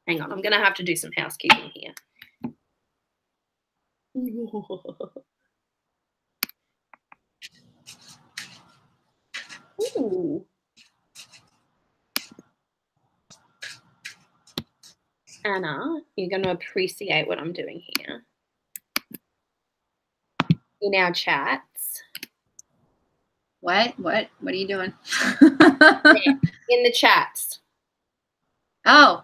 Hang on, I'm going to have to do some housekeeping here. Ooh. Anna, you're going to appreciate what I'm doing here. In our chats. What are you doing? In the chats. Oh,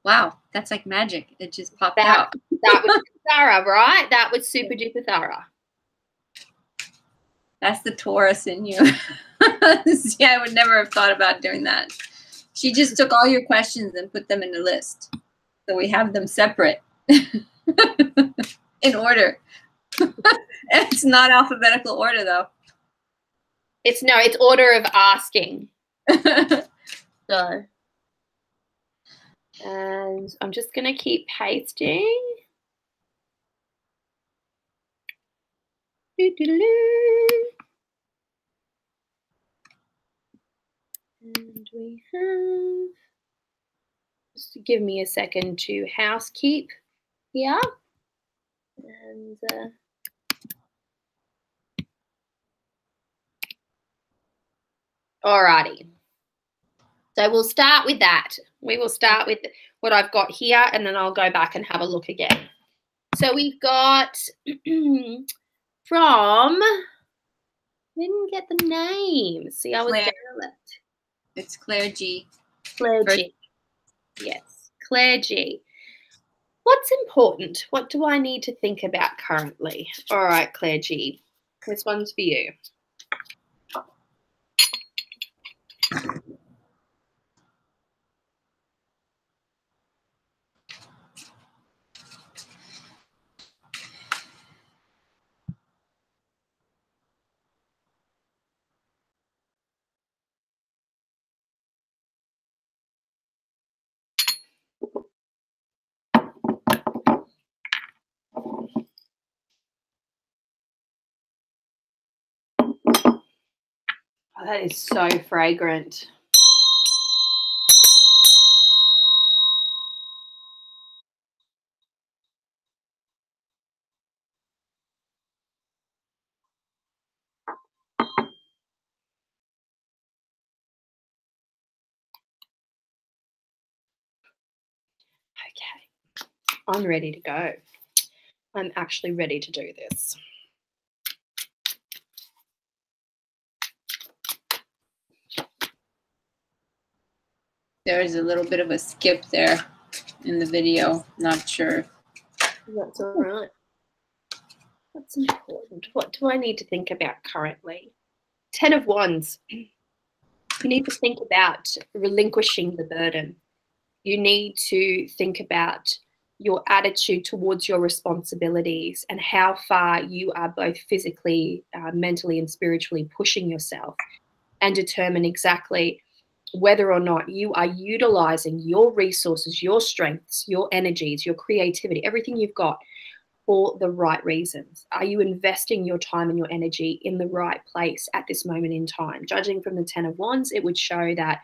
wow. That's like magic. It just popped out. That was thorough, right? That was super duper thorough. That's the Taurus in you. See, I would never have thought about doing that. She just took all your questions and put them in a list. So we have them separate in order. It's not alphabetical order, though. It's order of asking. So, and I'm just going to keep pasting. And we have, just give me a second to housekeep here. And alrighty. So we'll start with that. We will start with what I've got here, and then I'll go back and have a look again. So we've got from, didn't get the name. See, I was down it. It's Claire G. Claire G. Yes, Claire G. What's important? What do I need to think about currently? All right, Claire G. This one's for you. Oh, that is so fragrant. Okay, I'm ready to go. I'm actually ready to do this. There's a little bit of a skip there in the video. Not sure. That's all right. What's important? What do I need to think about currently? 10 of Wands. You need to think about relinquishing the burden. You need to think about your attitude towards your responsibilities and how far you are both physically, mentally, and spiritually pushing yourself, and determine exactly whether or not you are utilizing your resources, your strengths, your energies, your creativity, everything you've got for the right reasons. Are you investing your time and your energy in the right place at this moment in time? Judging from the 10 of Wands, it would show that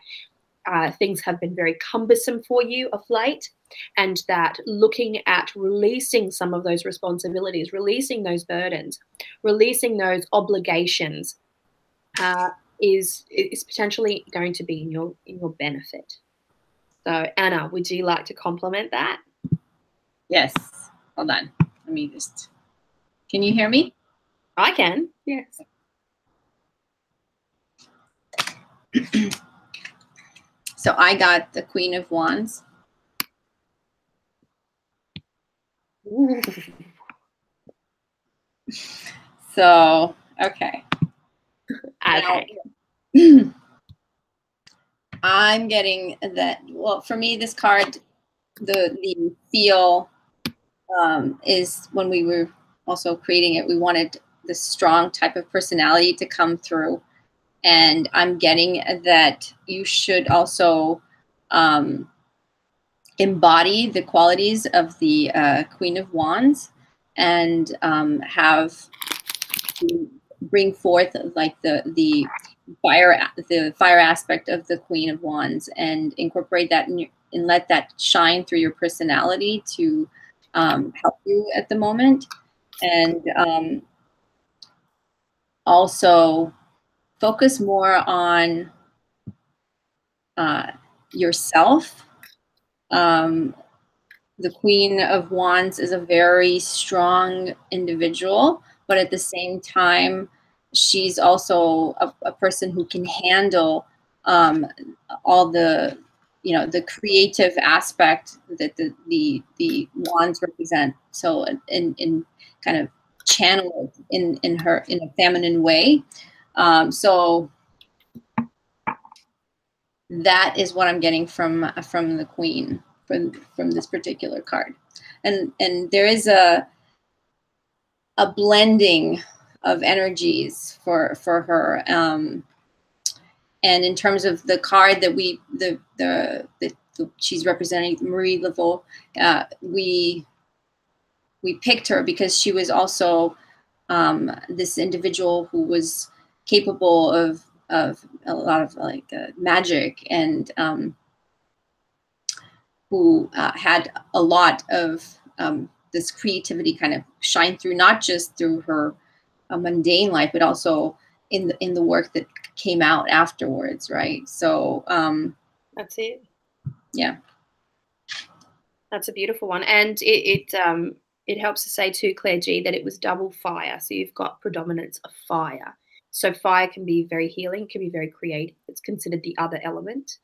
things have been very cumbersome for you of late, and that looking at releasing some of those responsibilities, releasing those burdens, releasing those obligations is potentially going to be in your benefit. So Anna, would you like to compliment that? Yes. Hold on. let me just, can you hear me? I can, yes. So I got the Queen of Wands. Ooh. So, okay. Okay. Now, I'm getting that, well, for me, this card, the feel is when we were also creating it, we wanted this strong type of personality to come through. And I'm getting that you should also embody the qualities of the Queen of Wands and have to bring forth like the fire aspect of the Queen of Wands and incorporate that and let that shine through your personality to help you at the moment. And also focus more on yourself. The Queen of Wands is a very strong individual, but at the same time, she's also a person who can handle all the, you know, the creative aspect that the wands represent. So in kind of channel it in her in a feminine way. So that is what I'm getting from the Queen from this particular card, and there is a blending of energies for her. And in terms of the card that she's representing, Marie Laveau, we picked her because she was also this individual who was capable of a lot of like magic and who had a lot of this creativity kind of shine through, not just through her mundane life, but also in the work that came out afterwards, right? So That's it. Yeah, that's a beautiful one, and it helps to say too, Claire G, that it was double fire. So you've got predominance of fire. So fire can be very healing, can be very creative. It's considered the other element.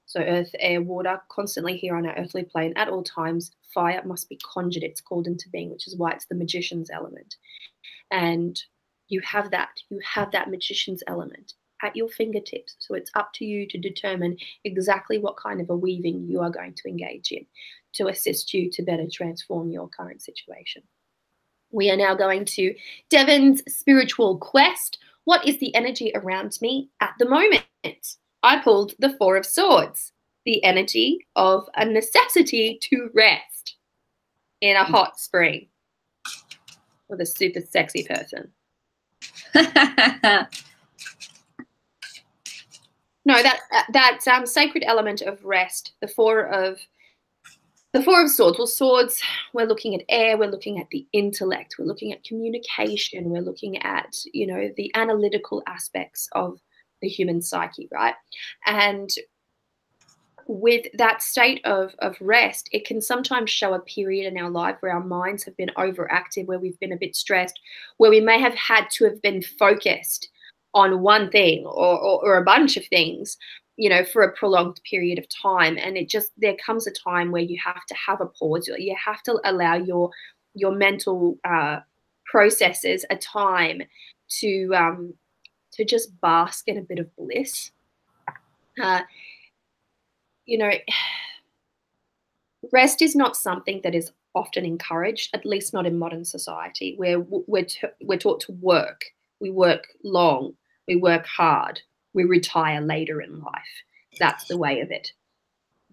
So earth, air, water, constantly here on our earthly plane at all times. Fire must be conjured. It's called into being, which is why it's the magician's element. And you have that magician's element at your fingertips. So it's up to you to determine exactly what kind of a weaving you are going to engage in to assist you to better transform your current situation. We are now going to Devon's spiritual quest. What is the energy around me at the moment? I pulled the Four of Swords, the energy of a necessity to rest in a hot spring with a super sexy person. No, that sacred element of rest, the Four of Swords. Well, swords, we're looking at air, we're looking at the intellect, we're looking at communication, we're looking at, you know, the analytical aspects of the human psyche, right? And with that state of rest, it can sometimes show a period in our life where our minds have been overactive, where we've been a bit stressed, where we may have had to have been focused on one thing or a bunch of things, you know, for a prolonged period of time. And there comes a time where you have to have a pause. You have to allow your mental processes a time to just bask in a bit of bliss. You know, rest is not something that is often encouraged, at least not in modern society, where we're taught to work. We work long, we work hard, we retire later in life. That's the way of it.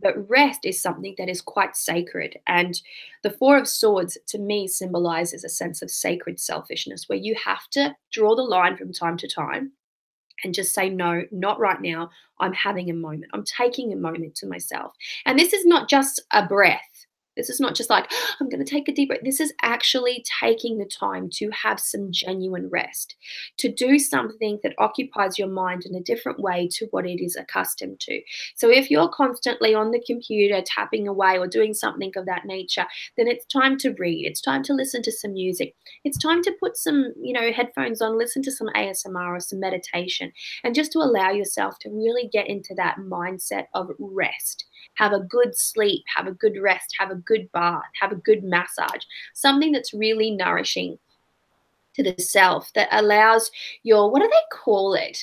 But rest is something that is quite sacred. And the Four of Swords, to me, symbolizes a sense of sacred selfishness, where you have to draw the line from time to time and just say, no, not right now. I'm having a moment. I'm taking a moment to myself. And this is not just a breath. This is not just like, oh, I'm going to take a deep breath. This is actually taking the time to have some genuine rest, to do something that occupies your mind in a different way to what it is accustomed to. So if you're constantly on the computer tapping away or doing something of that nature, then it's time to read. It's time to listen to some music. It's time to put some, headphones on, listen to some ASMR or some meditation, and just to allow yourself to really get into that mindset of rest. Have a good sleep, have a good rest, have a good bath, have a good massage, something that's really nourishing to the self, that allows your, what do they call it?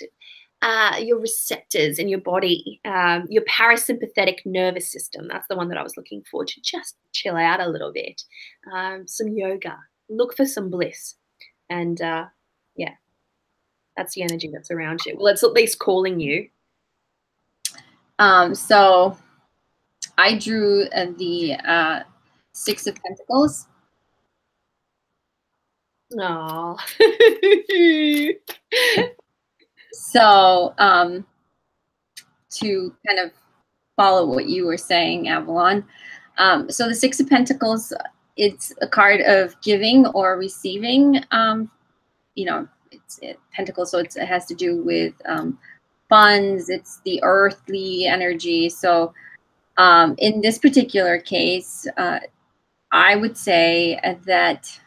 Your receptors in your body, your parasympathetic nervous system. That's the one that I was looking for, to just chill out a little bit. Some yoga, look for some bliss. And yeah, that's the energy that's around you. Well, it's at least calling you. So I drew the Six of Pentacles. Oh. So to kind of follow what you were saying, Avalon. So the Six of Pentacles, it's a card of giving or receiving. It's Pentacles, so it has to do with funds. It's the earthly energy. So in this particular case, I would say that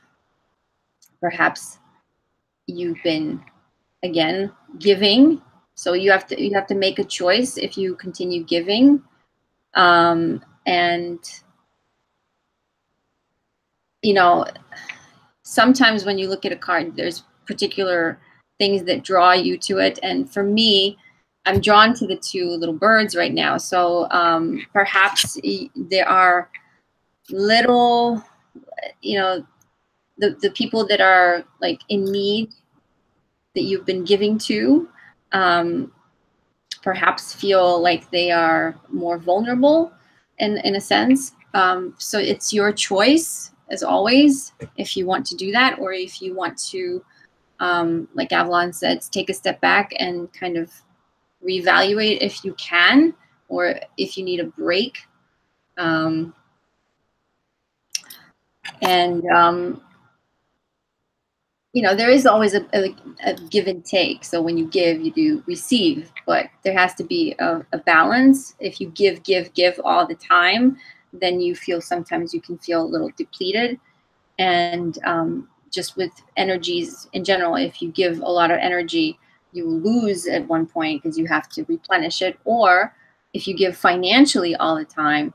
perhaps you've been, again, giving. So you have to make a choice if you continue giving. And sometimes when you look at a card, there's particular things that draw you to it. And for me, I'm drawn to the two little birds right now. So perhaps there are little, the people that are like in need that you've been giving to, perhaps feel like they are more vulnerable in a sense. So it's your choice, as always, if you want to do that, or if you want to, like Avalon said, take a step back and kind of reevaluate if you can, or if you need a break. There is always a give and take. So when you give, you do receive, but there has to be a balance. If you give all the time, then you feel, sometimes you can feel a little depleted. And just with energies in general, if you give a lot of energy, you lose at one point because you have to replenish it. Or if you give financially all the time,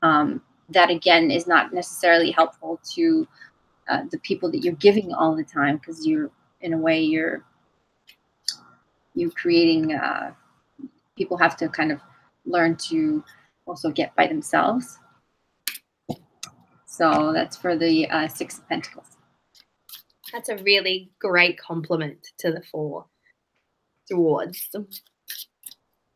that again is not necessarily helpful to the people that you're giving all the time, because you're creating, people have to kind of learn to also get by themselves. So that's for the Six of Pentacles. That's a really great compliment to the Four Swords.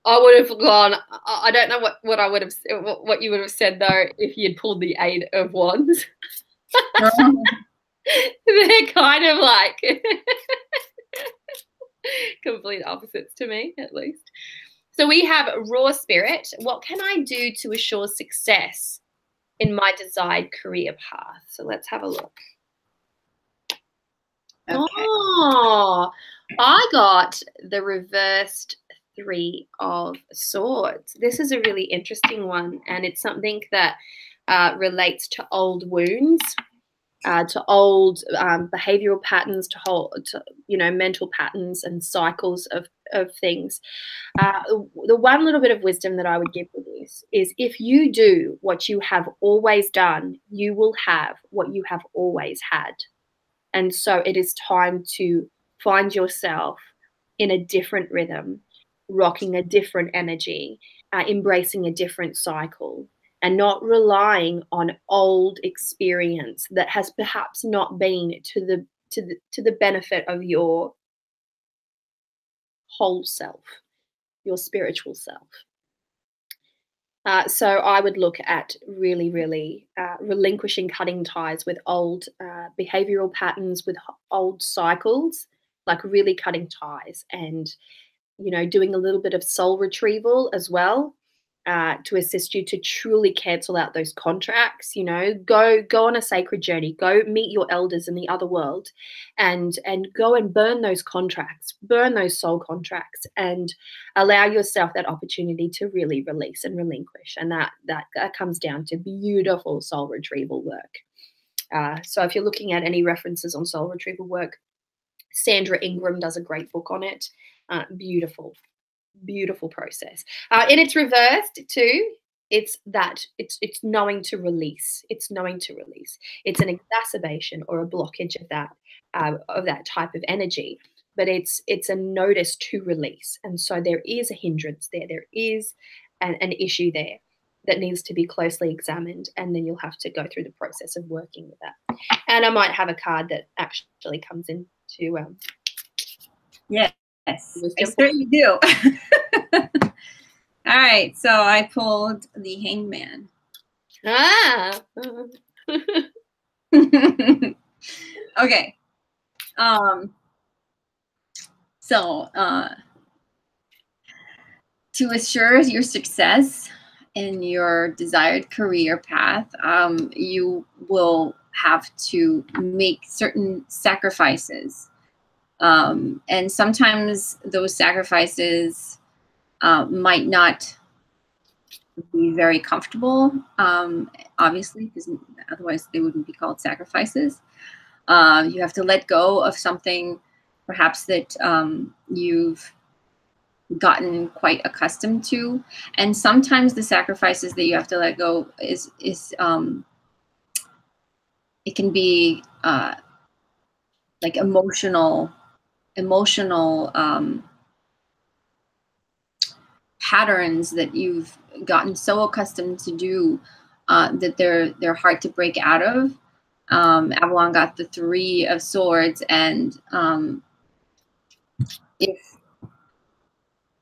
I would have gone, I don't know what I would have, what you would have said though if you'd pulled the Eight of Wands. They're kind of like complete opposites to me, at least. So we have Raw Spirit. What can I do to assure success in my desired career path? So let's have a look. Okay. Oh, I got the reversed Three of Swords. This is a really interesting one, and it's something that relates to old wounds, to old behavioral patterns, to mental patterns and cycles of things. The one little bit of wisdom that I would give for this is, if you do what you have always done, you will have what you have always had. And so it is time to find yourself in a different rhythm, rocking a different energy, embracing a different cycle, and not relying on old experience that has perhaps not been to the benefit of your whole self, your spiritual self. So I would look at really, really relinquishing, cutting ties with old behavioral patterns, with old cycles, like really cutting ties, and doing a little bit of soul retrieval as well. to assist you to truly cancel out those contracts. You know, go on a sacred journey, go meet your elders in the other world, and go and burn those contracts, burn those soul contracts, and allow yourself that opportunity to really release and relinquish. And that comes down to beautiful soul retrieval work. So if you're looking at any references on soul retrieval work, Sandra Ingram does a great book on it. Beautiful process. And it's reversed too. It's knowing to release. It's knowing to release. It's an exacerbation or a blockage of that type of energy, but it's a notice to release. And so there is a hindrance there. There is an issue there that needs to be closely examined, and then you'll have to go through the process of working with that. And I might have a card that actually comes into Yes, I certainly do. All right, so I pulled the Hangman. Okay. So to assure your success in your desired career path, you will have to make certain sacrifices. And sometimes those sacrifices might not be very comfortable, obviously, because otherwise they wouldn't be called sacrifices. You have to let go of something perhaps that you've gotten quite accustomed to. And sometimes the sacrifices that you have to let go is it can be like emotional patterns that you've gotten so accustomed to do that they're hard to break out of. Avalon got the 3 of Swords, and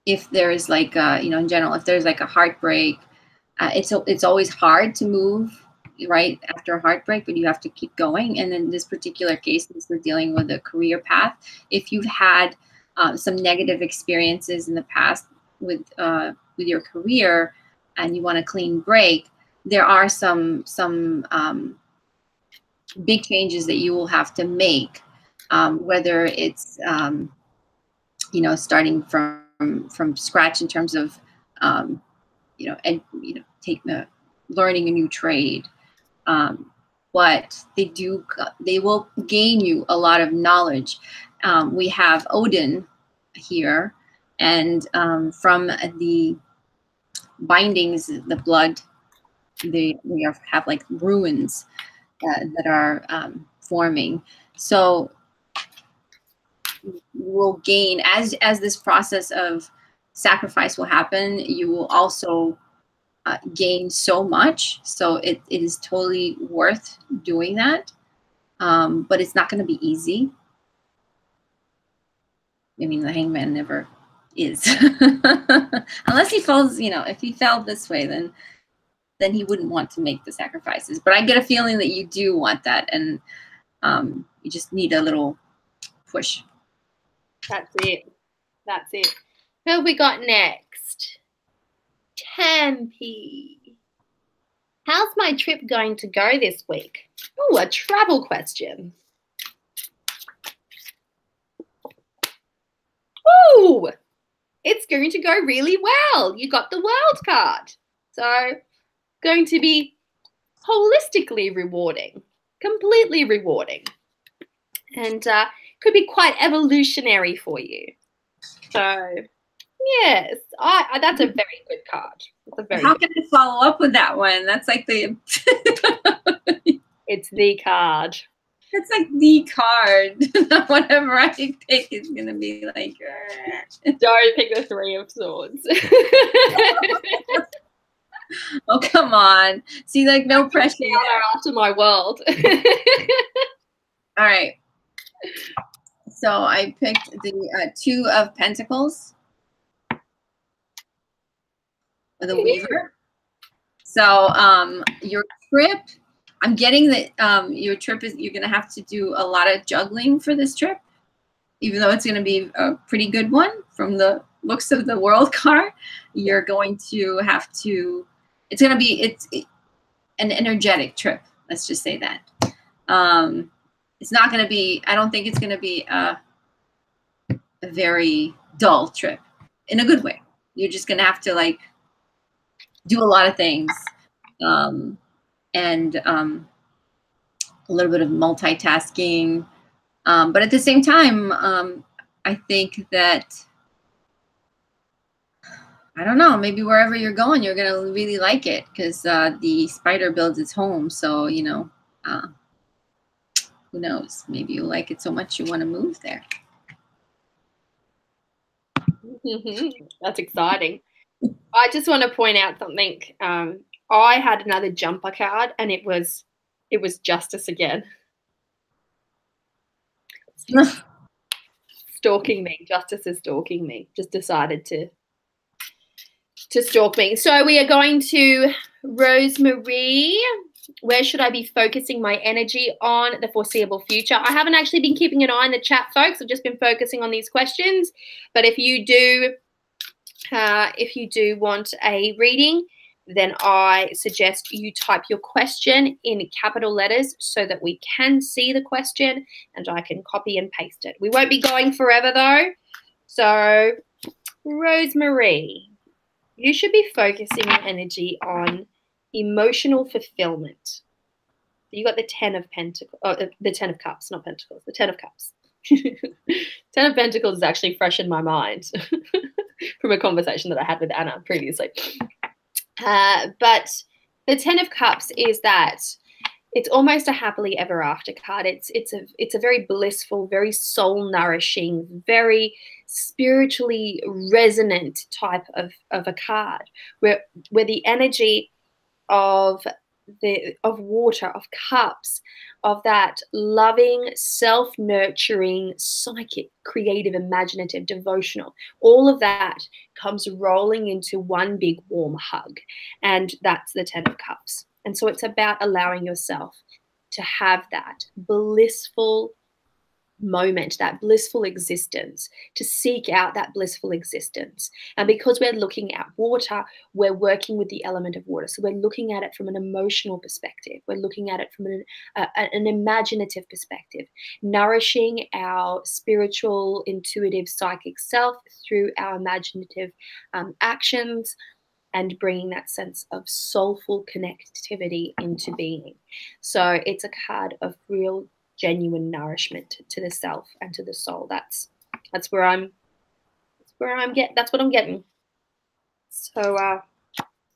if there is like in general, if there's like a heartbreak, it's always hard to move right after a heartbreak, but you have to keep going. And in this particular case, since we're dealing with a career path, if you've had some negative experiences in the past with your career and you want a clean break, there are some big changes that you will have to make, whether it's starting from scratch in terms of learning a new trade. But they will gain you a lot of knowledge. We have Odin here, and from the bindings, the blood, we have like ruins that are forming. So will gain as this process of sacrifice will happen. You will also gain so much, so it is totally worth doing that, but it's not going to be easy. I mean, the Hangman never is. Unless he falls, if he fell this way, then he wouldn't want to make the sacrifices. But I get a feeling that you do want that, and you just need a little push. That's it. Who have we got next? Tempe. How's my trip going to go this week? Oh, a travel question. Oh, it's going to go really well. You got the world card. So going to be holistically rewarding, completely rewarding, and could be quite evolutionary for you. So yes, that's a very good card. How can I follow up with that one? That's like the it's the card. It's like the card. Whatever I pick is gonna be like. Don't pick the 3 of Swords. Oh, come on. See, like, no pressure. After my world. All right. So I picked the 2 of Pentacles with a Weaver. So your trip, I'm getting that your trip is, you're going to have to do a lot of juggling for this trip, even though it's going to be a pretty good one from the looks of the world card, you're going to have to, it's going to be, an energetic trip. Let's just say that. It's not going to be, I don't think it's going to be a very dull trip in a good way. You're just going to have to like do a lot of things. And a little bit of multitasking. But at the same time, I think that, I don't know, maybe wherever you're going, you're going to really like it because the spider builds its home. So, you know, who knows? Maybe you like it so much you want to move there. That's exciting. I just want to point out something. I had another jumper card, and it was Justice again. Stalking me. Justice is stalking me. Just decided to stalk me. So we are going to Rosemary. Where should I be focusing my energy on the foreseeable future? I haven't actually been keeping an eye on the chat, folks. I've just been focusing on these questions. But if you do want a reading, then I suggest you type your question in capital letters so that we can see the question and I can copy and paste it. We won't be going forever though. So, Rosemary, you should be focusing your energy on emotional fulfillment. You got the 10 of Pentacles, the 10 of Cups, not Pentacles, the 10 of Cups. 10 of Pentacles is actually fresh in my mind from a conversation that I had with Anna previously. But the 10 of Cups is that it's almost a happily ever after card. It's a very blissful, very soul nourishing, very spiritually resonant type of a card where the energy of water, of cups, of that loving, self-nurturing, psychic, creative, imaginative, devotional, all of that comes rolling into one big warm hug. And that's the 10 of Cups. And so it's about allowing yourself to have that blissful moment, that blissful existence, to seek out that blissful existence. And because we're looking at water, we're working with the element of water. So we're looking at it from an emotional perspective. We're looking at it from an imaginative perspective, nourishing our spiritual, intuitive, psychic self through our imaginative actions and bringing that sense of soulful connectivity into being. So it's a card of real genuine nourishment to the self and to the soul. That's what I'm getting. So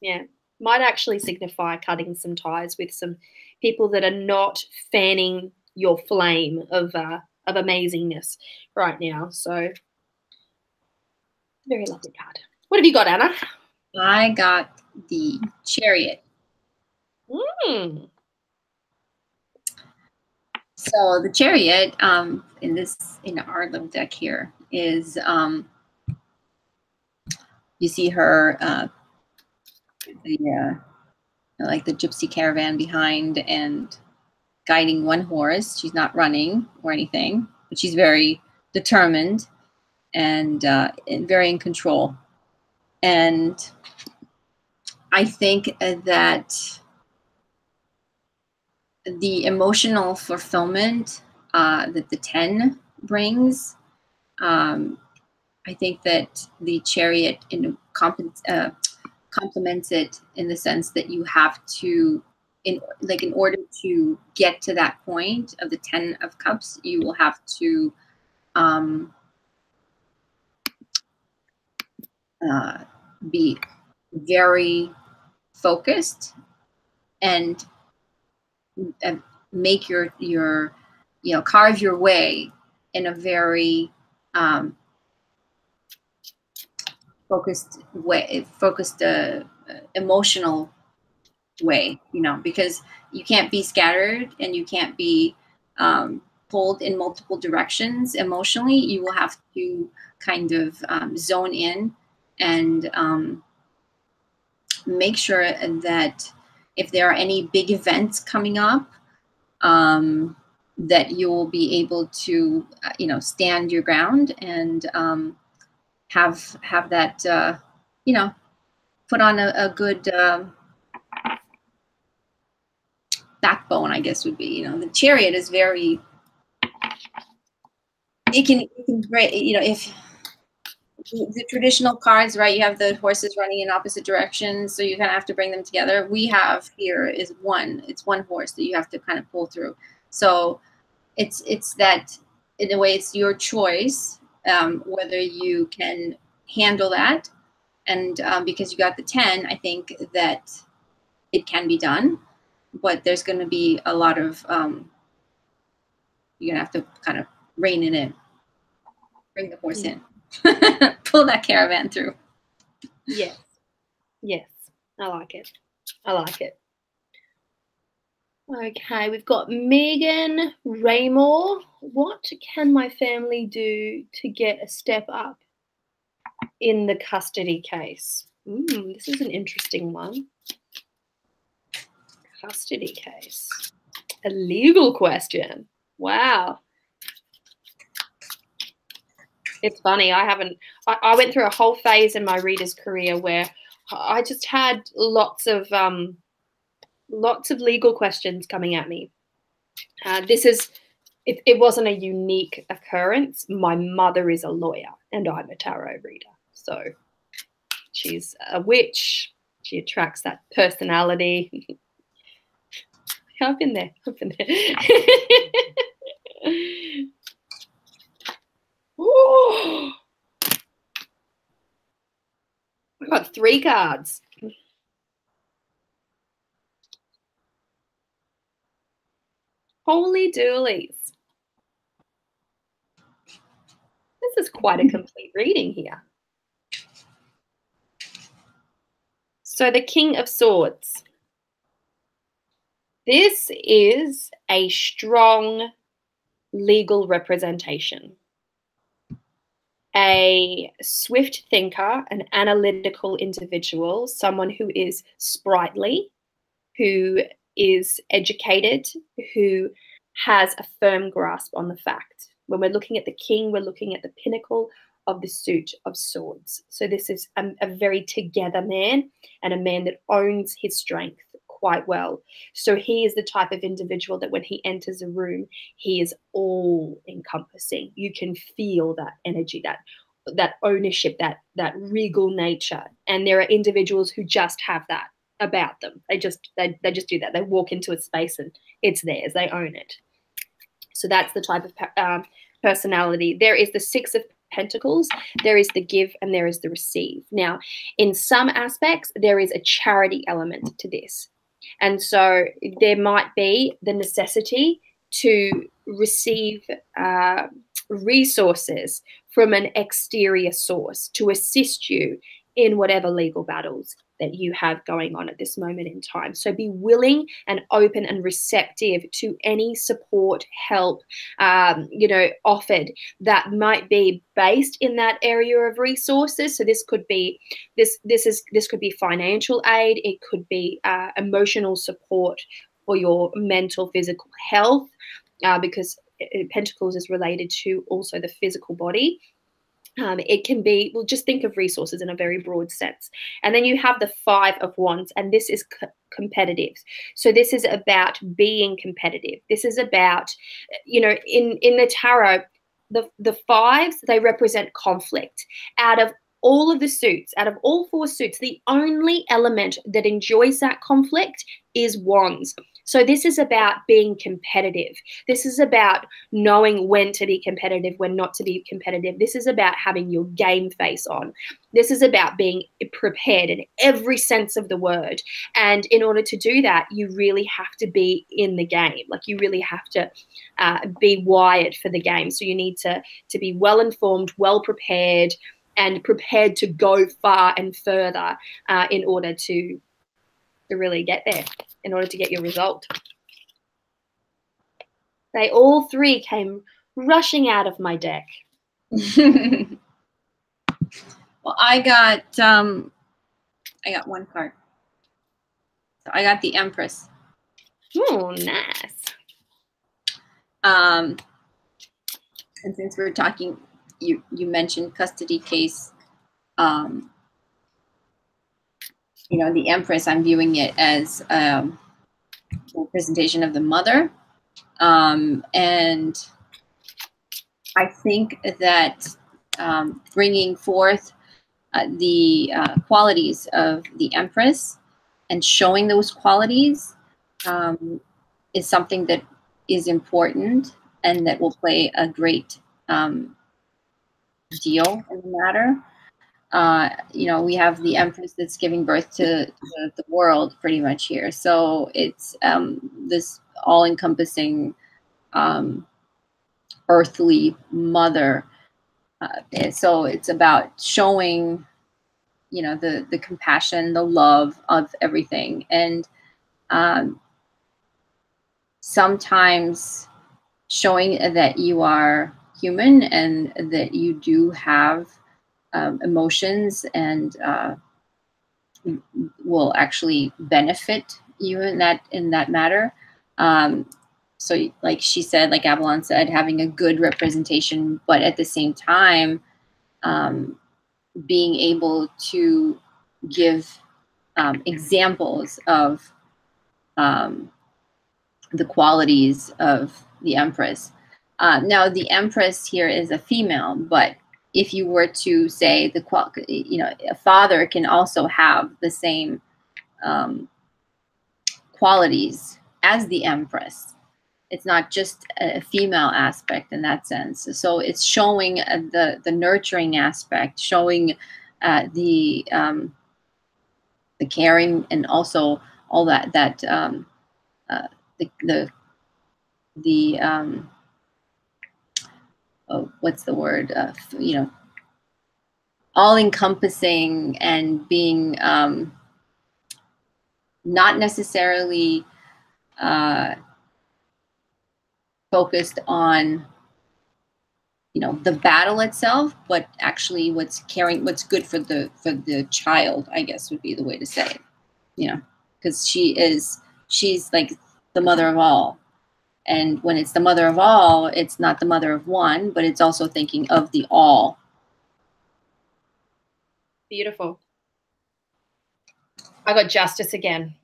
yeah, might actually signify cutting some ties with some people that are not fanning your flame of amazingness right now. So very lovely card. What have you got, Anna? I got the Chariot. So the Chariot in our little deck here is you see her like the gypsy caravan behind and guiding one horse. She's not running or anything, but she's very determined and very in control. And I think that the emotional fulfillment that the 10 brings, I think that the Chariot complements it in the sense that you have to, in order to get to that point of the 10 of Cups, you will have to be very focused and make your carve your way in a very focused emotional way, because you can't be scattered and you can't be pulled in multiple directions emotionally. You will have to kind of zone in and make sure that if there are any big events coming up, that you will be able to, stand your ground and have that, you know, put on a good backbone, I guess would be. You know, the Chariot is very, it can break, you know, if the traditional cards, right, you have the horses running in opposite directions, so you kind of have to bring them together. We have here is it's one horse that you have to kind of pull through. So it's that, in a way, it's your choice whether you can handle that. And because you got the 10, I think that it can be done, but there's going to be a lot of, you're going to have to kind of rein it in, bring the horse in, pull that caravan through. Yes. Yes. I like it. I like it. Okay, we've got Megan Raymore. What can my family do to get a step up in the custody case? This is an interesting one. Custody case. A legal question. Wow. It's funny. I went through a whole phase in my reader's career where I just had lots of legal questions coming at me. It wasn't a unique occurrence. My mother is a lawyer and I'm a tarot reader. So she's a witch. She attracts that personality. I've been there. Ooh. We've got 3 cards. Holy doolies. This is quite a complete reading here. So the King of Swords. This is a strong legal representation. A swift thinker, an analytical individual, someone who is sprightly, who is educated, who has a firm grasp on the fact. When we're looking at the king, we're looking at the pinnacle of the suit of swords. So this is a very together man and a man that owns his strength quite well. So he is the type of individual that when he enters a room, he is all encompassing. You can feel that energy, that ownership, that regal nature. And there are individuals who just have that about them. They just do that. They walk into a space and it's theirs. They own it. So that's the type of personality. There is the 6 of Pentacles, there is the give, and there is the receive. Now, in some aspects, there is a charity element to this. And so there might be the necessity to receive resources from an exterior source to assist you in whatever legal battles that you have going on at this moment in time. So be willing and open and receptive to any support, help, offered that might be based in that area of resources. So this could be this could be financial aid. It could be emotional support for your mental, physical health, because Pentacles is related to also the physical body. It can be, well, just think of resources in a very broad sense. And then you have the 5 of Wands, and this is competitive. So this is about being competitive. This is about, in the tarot, the 5s, they represent conflict. Out of all of the suits, out of all 4 suits, the only element that enjoys that conflict is Wands. So this is about being competitive. This is about knowing when to be competitive, when not to be competitive. This is about having your game face on. This is about being prepared in every sense of the word. And in order to do that, you really have to be in the game. Like, you really have to be wired for the game. So you need to be well informed, well prepared, and prepared to go far and further in order to really get there, in order to get your result. They all 3 came rushing out of my deck. Well, I got one card. So I got the Empress. Oh, nice. And since we're talking, you mentioned custody case. you know, the Empress, I'm viewing it as a representation of the mother. And I think that bringing forth the qualities of the Empress and showing those qualities is something that is important and that will play a great deal in the matter. You know, we have the Empress that's giving birth to the world pretty much here. So it's this all-encompassing earthly mother. So it's about showing, you know, the compassion, the love of everything. And sometimes showing that you are human and that you do have emotions and will actually benefit you in that matter. So like she said, like Avalon said, having a good representation, but at the same time, being able to give examples of the qualities of the Empress. Now, the Empress here is a female, but if you were to say you know, a father can also have the same qualities as the Empress. It's not just a female aspect in that sense. So it's showing the nurturing aspect, showing the caring, and also all that oh, what's the word? You know, all encompassing and being not necessarily focused on, you know, the battle itself, but actually what's good for the child, I guess would be the way to say it. You know, because she's like the mother of all. And when it's the mother of all, it's not the mother of one, but it's also thinking of the all. Beautiful. I got justice again.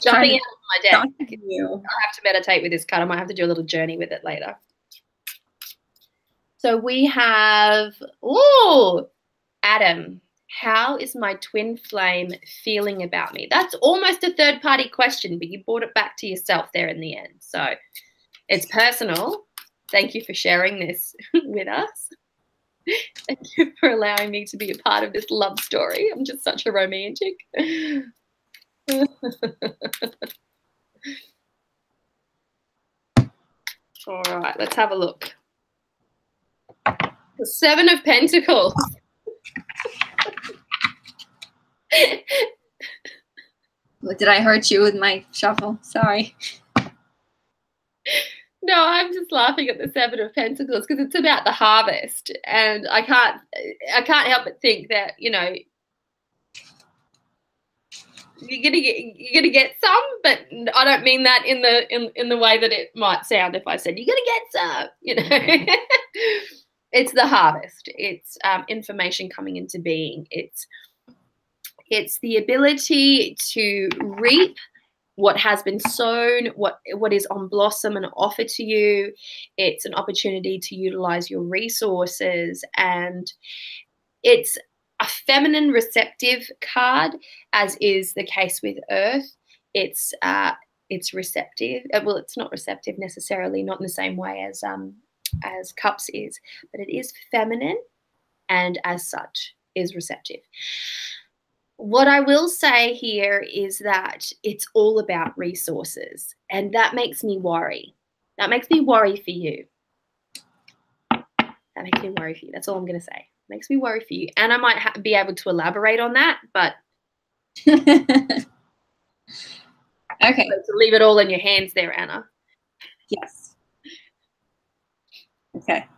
Jumping out of my deck. I have to meditate with this card. I might have to do a little journey with it later. So we have, oh, Adam. How is my twin flame feeling about me? That's almost a third-party question, but you brought it back to yourself there in the end. So it's personal. Thank you for sharing this with us. Thank you for allowing me to be a part of this love story. I'm just such a romantic. All right, let's have a look. The Seven of Pentacles. Did I hurt you with my shuffle? Sorry. No, I'm just laughing at the Seven of Pentacles because it's about the harvest, and I can't help but think that, you know, you're gonna get some, but I don't mean that in the way that it might sound if I said you're gonna get some. You know, it's the harvest. It's information coming into being. It's the ability to reap what has been sown, what is on blossom and offer to you. It's an opportunity to utilize your resources, and it's a feminine receptive card, as is the case with Earth. It's receptive. Well, it's not receptive necessarily, not in the same way as Cups is, but it is feminine, and as such is receptive. What I will say here is that it's all about resources, and that makes me worry. That makes me worry for you. That makes me worry for you. That's all I'm going to say. It makes me worry for you. And I might be able to elaborate on that, but okay. So to leave it all in your hands there, Anna. Yes. Okay.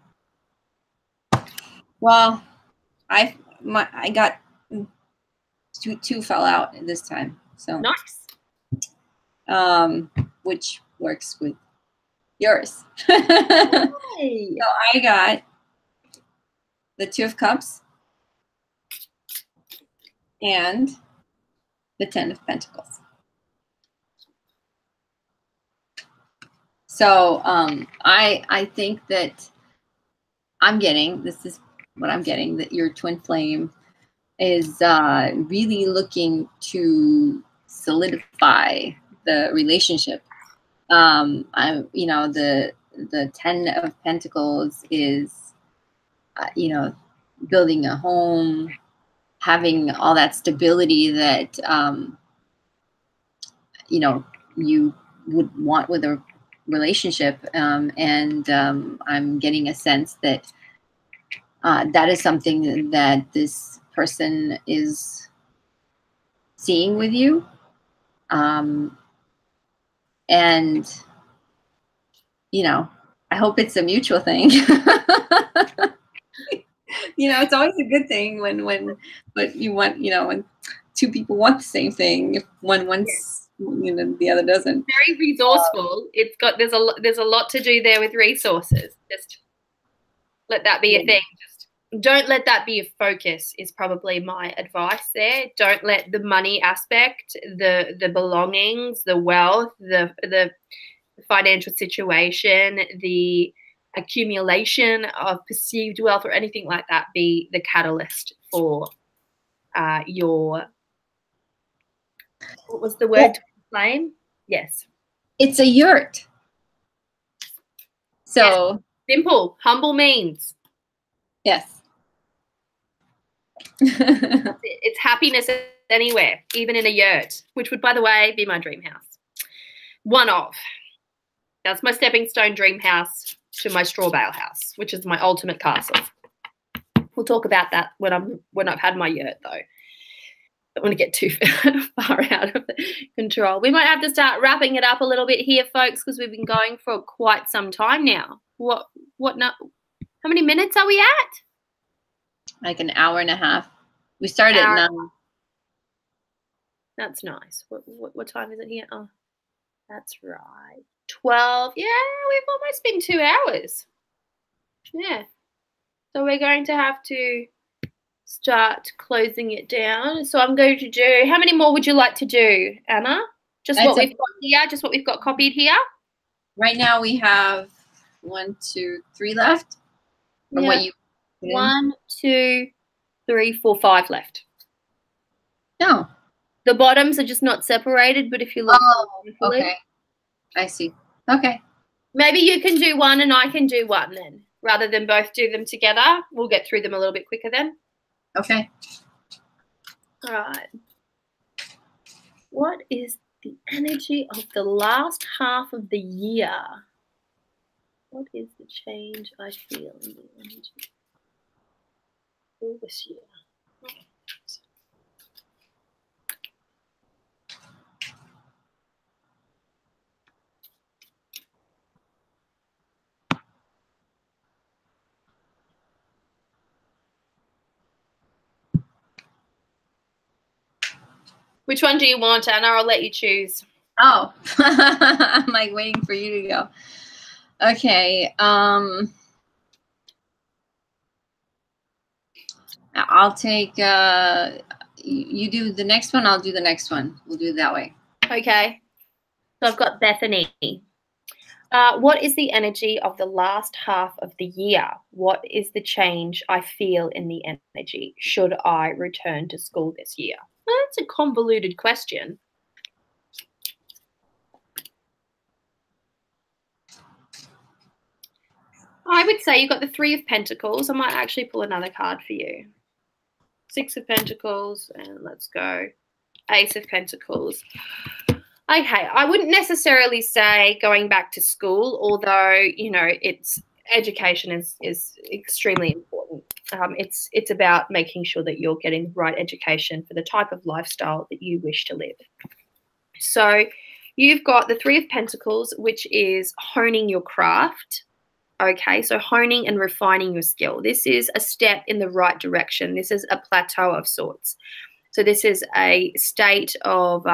Well, I got two fell out this time, so nice. Which works with yours. Hey. So I got the Two of Cups, and the Ten of Pentacles. So I think that this is what I'm getting, that your twin flame is really looking to solidify the relationship. You know, the Ten of Pentacles is, you know, building a home, having all that stability that, you know, you would want with a relationship. And I'm getting a sense that that is something that this person is seeing with you. And, you know, I hope it's a mutual thing. You know, it's always a good thing but you want, you know, when two people want the same thing, if one wants, you know, the other doesn't. Very resourceful. There's a lot to do there with resources. Just let that be a thing. Just don't let that be a focus is probably my advice there. Don't let the money aspect, the belongings, the wealth, the financial situation, the accumulation of perceived wealth or anything like that be the catalyst for your, what was the word? Flame? Yes. It's a yurt. So yes. Simple, humble means. Yes. It's happiness anywhere, even in a yurt, which would, by the way, be my dream house. One of. That's my stepping stone dream house to my straw bale house, which is my ultimate castle. We'll talk about that when I've had my yurt, though. Don't want to get too far out of control. We might have to start wrapping it up a little bit here, folks, because we've been going for quite some time now. How many minutes are we at? Like an hour and a half. We started at 9. That's nice. What time is it here? Oh, that's right. 12. Yeah, we've almost been 2 hours. Yeah. So we're going to have to start closing it down. So I'm going to do, how many more would you like to do, Anna? Just what we've got here, just what we've got copied here? Right now we have 1, 2, 3 left. From what you 1, 2, 3, 4, 5 left. No. The bottoms are just not separated, but if you look carefully. Okay. I see. Okay. Maybe you can do one and I can do one then. Rather than both do them together. We'll get through them a little bit quicker then. Okay. All right. What is the energy of the last half of the year? What is the change I feel in the energy for this year? Which one do you want, Anna? I'll let you choose. Oh, I'm like waiting for you to go. Okay. I'll take, you do the next one. I'll do the next one. We'll do it that way. Okay. So I've got Bethany. What is the energy of the last half of the year? What is the change I feel in the energy? Should I return to school this year? Well, that's a convoluted question. I would say you've got the 3 of Pentacles. I might actually pull another card for you. 6 of Pentacles, and let's go. Ace of Pentacles. Okay, I wouldn't necessarily say going back to school, although, you know, education is extremely important. It's about making sure that you're getting the right education for the type of lifestyle that you wish to live. So you've got the 3 of Pentacles, which is honing your craft. Okay, so honing and refining your skill. This is a step in the right direction. This is a plateau of sorts. So this is a state of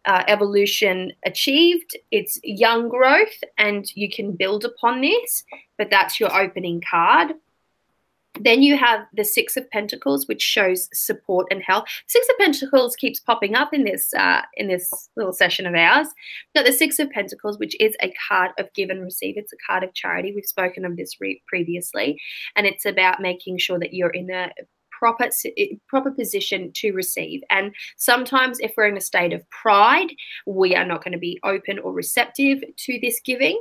evolution achieved. It's young growth and you can build upon this, but that's your opening card. Then you have the Six of Pentacles, which shows support and health. Six of Pentacles keeps popping up in this little session of ours. Got the Six of Pentacles, which is a card of give and receive. It's a card of charity. We've spoken of this previously, and it's about making sure that you're in a proper position to receive. And sometimes if we're in a state of pride, we are not going to be open or receptive to this giving.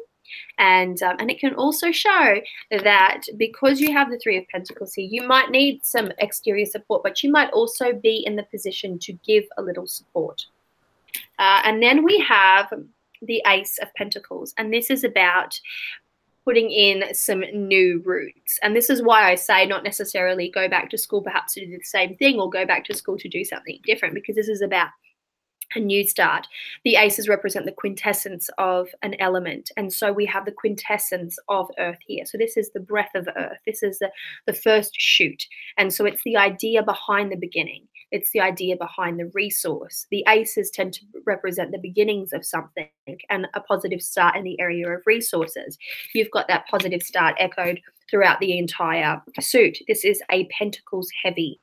And it can also show that because you have the Three of Pentacles here, you might need some exterior support, but you might also be in the position to give a little support. And then we have the Ace of Pentacles, and this is about putting in some new roots. And this is why I say not necessarily go back to school perhaps to do the same thing or go back to school to do something different, because this is about a new start. The aces represent the quintessence of an element, and so we have the quintessence of earth here. So this is the breath of earth. This is the first shoot, and so it's the idea behind the beginning. It's the idea behind the resource. The aces tend to represent the beginnings of something and a positive start in the area of resources. You've got that positive start echoed throughout the entire suit. This is a Pentacles heavy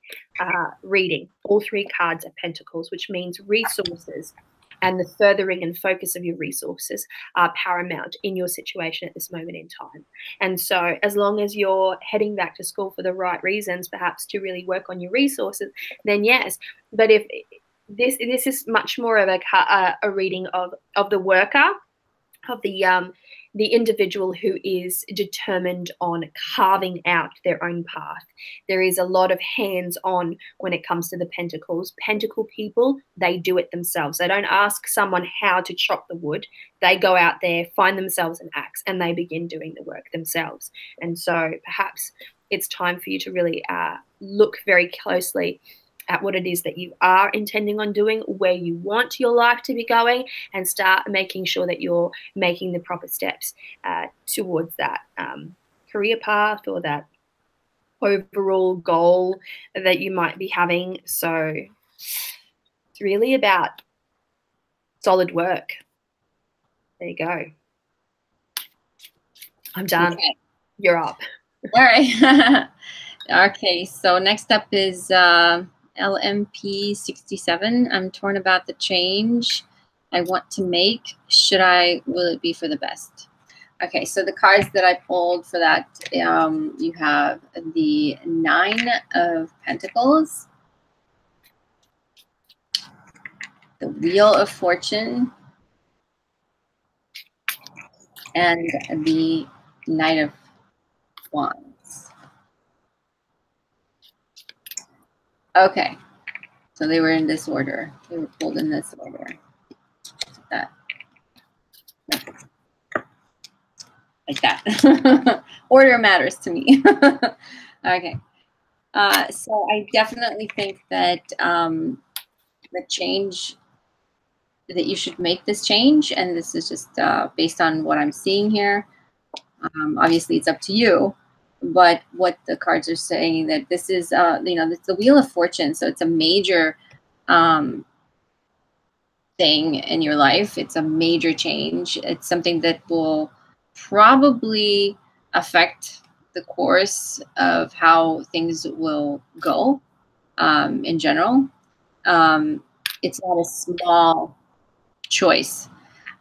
reading. All three cards are Pentacles, which means resources and the furthering and focus of your resources are paramount in your situation at this moment in time. And so as long as you're heading back to school for the right reasons, perhaps to really work on your resources, then yes. But if this is much more of a reading of the worker, of the individual who is determined on carving out their own path. There is a lot of hands-on when it comes to the Pentacles. Pentacle people, they do it themselves. They don't ask someone how to chop the wood. They go out there, find themselves an axe, and they begin doing the work themselves. And so perhaps it's time for you to really look very closely at what it is that you are intending on doing, where you want your life to be going, and start making sure that you're making the proper steps towards that career path or that overall goal that you might be having. So it's really about solid work. There you go. I'm done. Okay. You're up. All right. Okay, so next up is LMP 67. I'm torn about the change I want to make. Will it be for the best? Okay, so the cards that I pulled for that, you have the Nine of Pentacles, the Wheel of Fortune, and the Knight of Wands. Okay, so they were in this order. They were pulled in this order. Like that. Order matters to me. Okay. So I definitely think that the change, that you should make this change, and this is just based on what I'm seeing here. Obviously, it's up to you. But what the cards are saying, that this is, it's the Wheel of Fortune. So it's a major thing in your life. It's a major change. It's something that will probably affect the course of how things will go in general. It's not a small choice.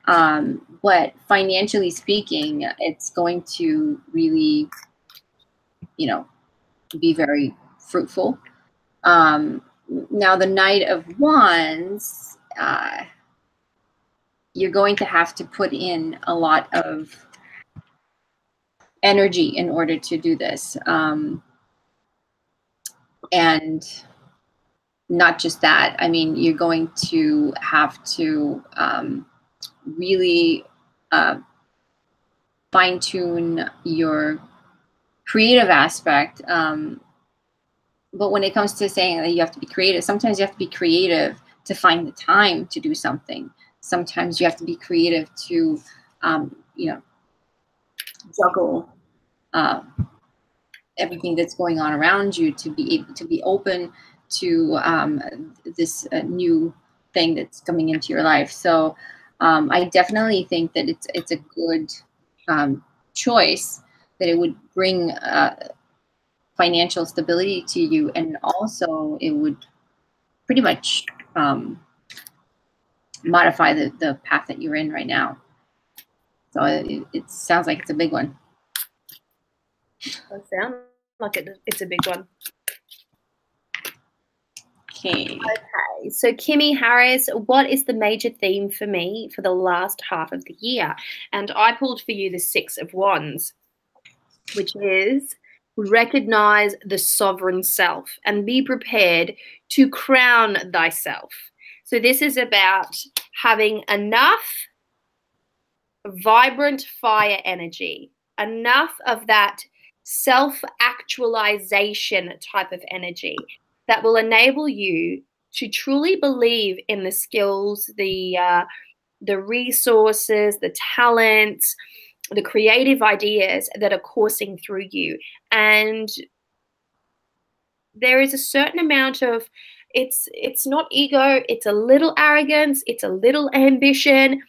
But financially speaking, it's going to really, be very fruitful. Now the Knight of Wands, you're going to have to put in a lot of energy in order to do this. And not just that, I mean, you're going to have to really fine-tune your creative aspect. But when it comes to saying that you have to be creative, sometimes you have to be creative to find the time to do something. Sometimes you have to be creative to, juggle everything that's going on around you, to be able to be open to this new thing that's coming into your life. So I definitely think that it's a good choice, that it would bring financial stability to you, and also it would pretty much modify the path that you're in right now. So it sounds like it's a big one. It sounds like it's a big one. Okay. Okay, so Kimmy Harris, what is the major theme for me for the last half of the year? And I pulled for you the Six of Wands, which is recognize the sovereign self and be prepared to crown thyself. So this is about having enough vibrant fire energy, enough of that self-actualization type of energy that will enable you to truly believe in the skills, the resources, the talents, the creative ideas that are coursing through you. And there is a certain amount of, it's not ego, it's a little arrogance, it's a little ambition,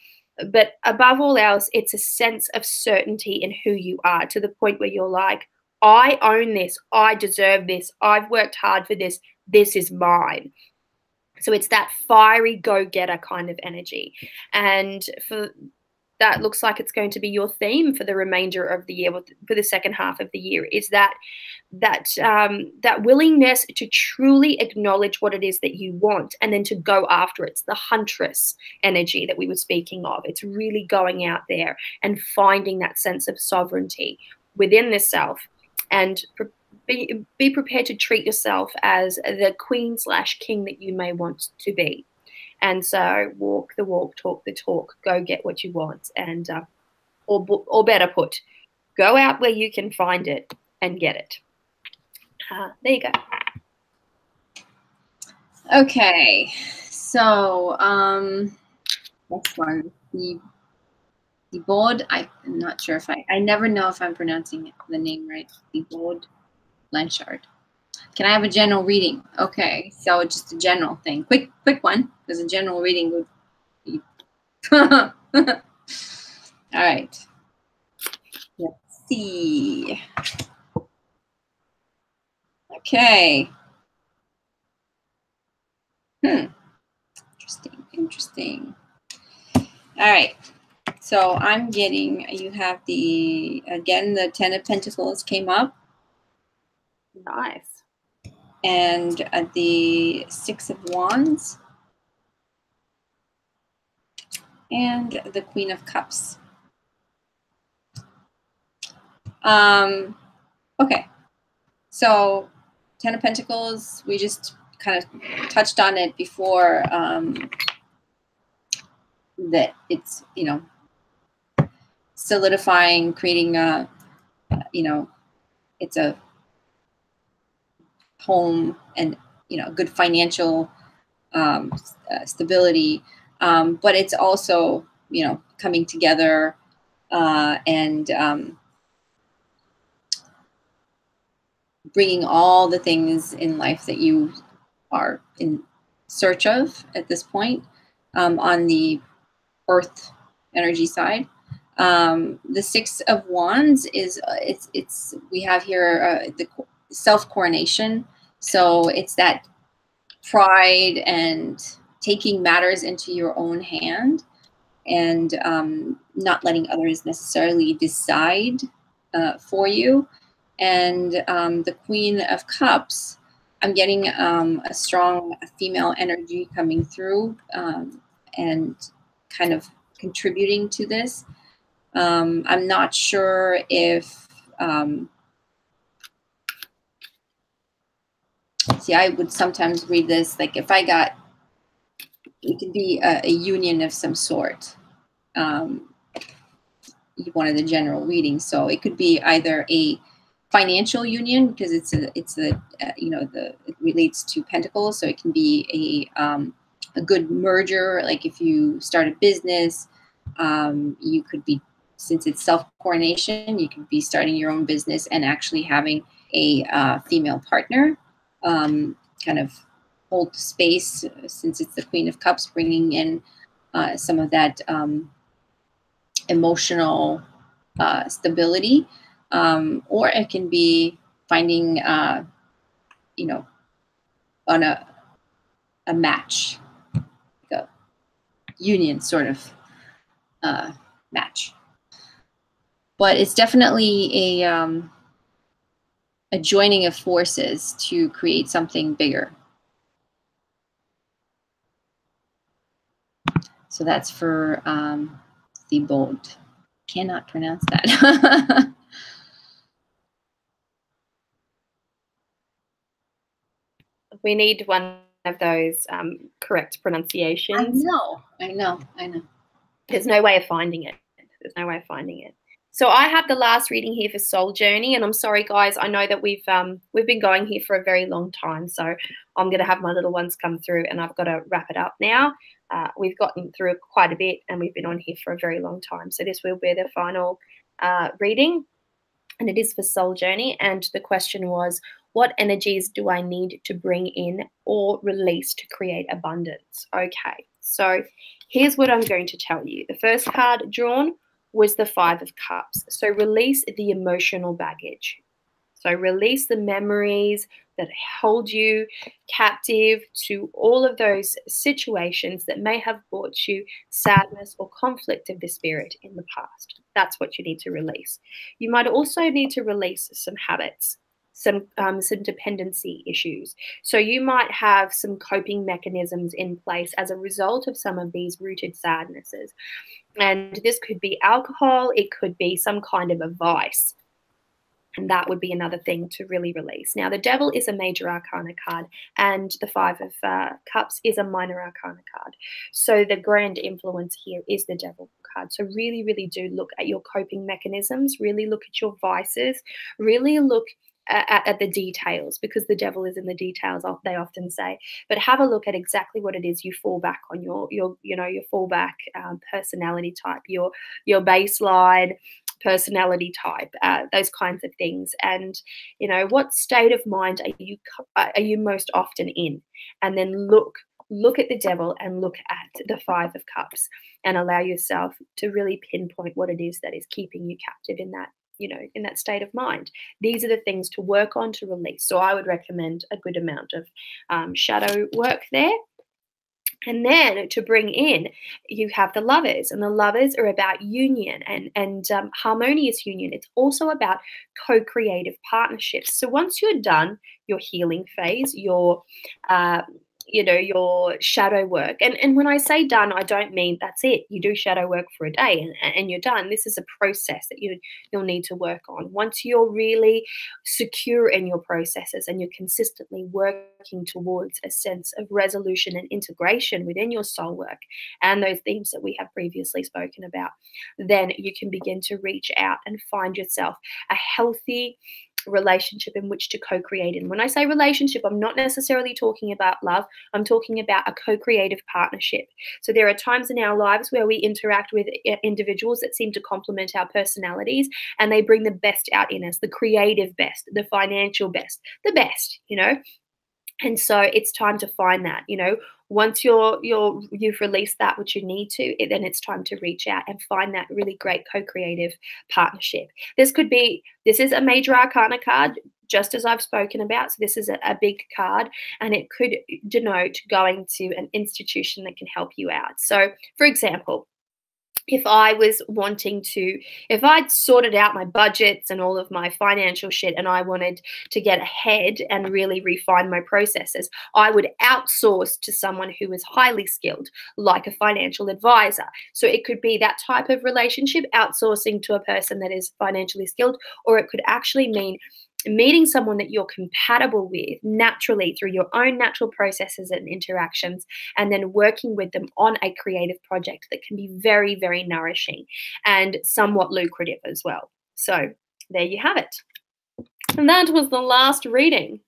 but above all else, it's a sense of certainty in who you are, to the point where you're like, I own this, I deserve this, I've worked hard for this, this is mine. So it's that fiery go-getter kind of energy. And that looks like it's going to be your theme for the remainder of the year, for the second half of the year, is that willingness to truly acknowledge what it is that you want and then to go after it. It's the huntress energy that we were speaking of. It's really going out there and finding that sense of sovereignty within the self, and be prepared to treat yourself as the queen/king that you may want to be. And so walk the walk, talk the talk, go get what you want. And or better put, go out where you can find it and get it. There you go. Okay, so next one, the board. I'm not sure if I never know if I'm pronouncing the name right. The board Blanchard. Can I have a general reading? Okay, so just a general thing. Quick one, because a general reading would be. All right. Let's see. Okay. Interesting. All right. So I'm getting, you have again, the Ten of Pentacles came up. Nice. And the Six of Wands. And the Queen of Cups. Okay. So Ten of Pentacles, we just kind of touched on it before, that it's, solidifying, creating it's a home and, good financial stability. But it's also, coming together and bringing all the things in life that you are in search of at this point on the earth energy side. The Six of Wands is we have here the self-coronation. So it's that pride and taking matters into your own hand and not letting others necessarily decide for you. And the Queen of Cups, I'm getting a strong female energy coming through and kind of contributing to this. I'm not sure if, see, I would sometimes read this, like if I got, it could be a union of some sort. One of the general readings. So it could be either a financial union, because it relates to Pentacles. So it can be a good merger. Like if you start a business, you could be, since it's self-coronation, you could be starting your own business and actually having a female partner kind of hold space, since it's the Queen of Cups, bringing in some of that emotional stability. Or it can be finding, you know, on a match, like a union sort of match. But it's definitely a joining of forces to create something bigger. So that's for the bold. Cannot pronounce that. We need one of those correct pronunciations. I know. There's no way of finding it. There's no way of finding it. So I have the last reading here for Soul Journey, and I'm sorry, guys. I know that we've been going here for a very long time, so I'm going to have my little ones come through, and I've got to wrap it up now. We've gotten through quite a bit, and we've been on here for a very long time. So this will be the final reading, and it is for Soul Journey. And the question was, what energies do I need to bring in or release to create abundance? Okay, so here's what I'm going to tell you. The first card drawn was the Five of Cups. So release the emotional baggage. So release the memories that hold you captive to all of those situations that may have brought you sadness or conflict of the spirit in the past. That's what you need to release. You might also need to release some habits, some dependency issues. So you might have some coping mechanisms in place as a result of some of these rooted sadnesses. And this could be alcohol, it could be some kind of a vice. And that would be another thing to really release. Now, the Devil is a major arcana card, and the Five of Cups is a minor arcana card. So the grand influence here is the Devil card. So really, really do look at your coping mechanisms, really look at your vices, really look at the details, because the devil is in the details, they often say. But have a look at exactly what it is you fall back on, your fallback personality type, your baseline personality type, those kinds of things. And what state of mind are you most often in? And then look at the devil and look at the Five of Cups, and allow yourself to really pinpoint what it is that is keeping you captive in that, in that state of mind. These are the things to work on, to release. So I would recommend a good amount of shadow work there. And then to bring in, you have the Lovers, and the Lovers are about union and harmonious union. It's also about co-creative partnerships. So once you're done your healing phase, your shadow work. And when I say done, I don't mean that's it. You do shadow work for a day and you're done. This is a process that you'll need to work on. Once you're really secure in your processes and you're consistently working towards a sense of resolution and integration within your soul work and those themes that we have previously spoken about, then you can begin to reach out and find yourself a healthy relationship in which to co-create in. When I say relationship, I'm not necessarily talking about love. I'm talking about a co-creative partnership. So there are times in our lives where we interact with individuals that seem to complement our personalities, and they bring the best out in us, the creative best, the financial best, the best, And so it's time to find that, once you've released that which you need to, then it's time to reach out and find that really great co-creative partnership. This is a major arcana card, just as I've spoken about. So this is a big card, and it could denote going to an institution that can help you out. So, for example, if I'd sorted out my budgets and all of my financial shit and I wanted to get ahead and really refine my processes, I would outsource to someone who is highly skilled, like a financial advisor. So it could be that type of relationship, outsourcing to a person that is financially skilled, or it could actually mean meeting someone that you're compatible with naturally through your own natural processes and interactions, and then working with them on a creative project that can be very, very nourishing and somewhat lucrative as well. So there you have it. And that was the last reading.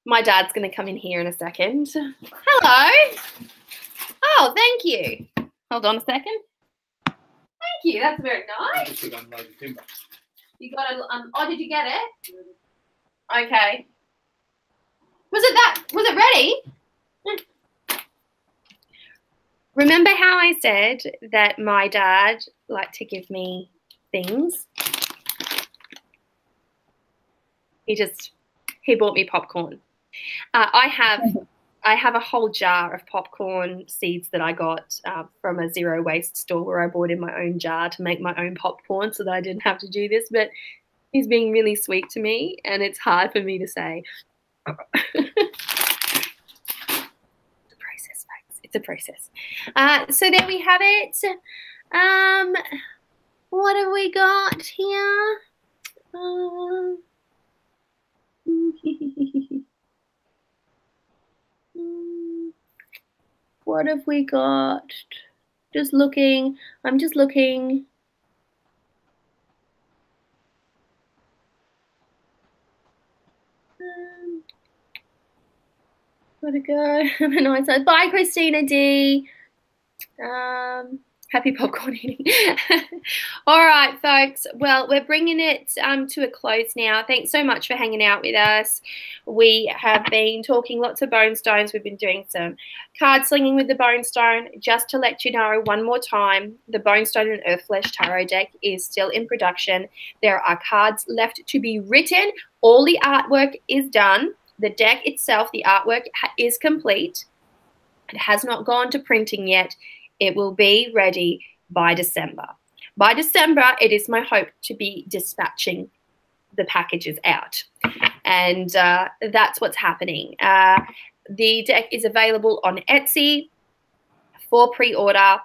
My dad's going to come in here in a second. Hello. Oh, thank you. Hold on a second. Thank you. That's very nice. You got it. Oh, did you get it? Okay. Was it ready? Remember how I said that my dad liked to give me things? He bought me popcorn. I have a whole jar of popcorn seeds that I got from a zero waste store where I bought in my own jar to make my own popcorn so that I didn't have to do this. But he's being really sweet to me, and it's hard for me to say. It's a process. So there we have it. What have we got here? What have we got? Just looking. I'm just looking. Gotta go. Have a nice night. Bye, Christina D. Happy popcorn eating. All right, folks. Well, we're bringing it to a close now. Thanks so much for hanging out with us. We have been talking lots of Bonestones. We've been doing some card slinging with the Bonestone. Just to let you know one more time, the Bonestone and Earthflesh Tarot deck is still in production. There are cards left to be written. All the artwork is done. The deck itself, the artwork is complete. It has not gone to printing yet. It will be ready by December. By December, it is my hope to be dispatching the packages out. And that's what's happening. The deck is available on Etsy for pre-order.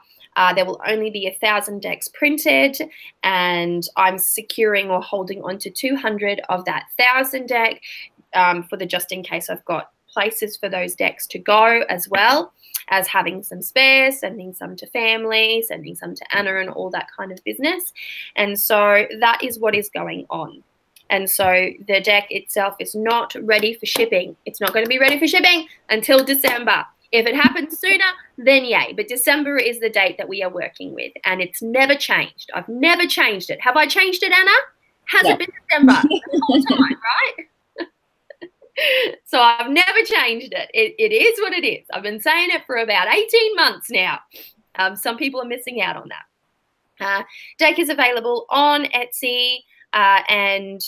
There will only be 1,000 decks printed, and I'm securing or holding on to 200 of that 1,000 deck for the just in case. I've got places for those decks to go, as well as having some spares, sending some to family, sending some to Anna, and all that kind of business. And so that is what is going on. And so the deck itself is not ready for shipping. It's not going to be ready for shipping until December. If it happens sooner, then yay. But December is the date that we are working with, and it's never changed. I've never changed it. Have I changed it, Anna? Has it been December the whole time, right? So I've never changed it. It is what it is. I've been saying it for about 18 months now. Some people are missing out on that. Deck is available on Etsy, and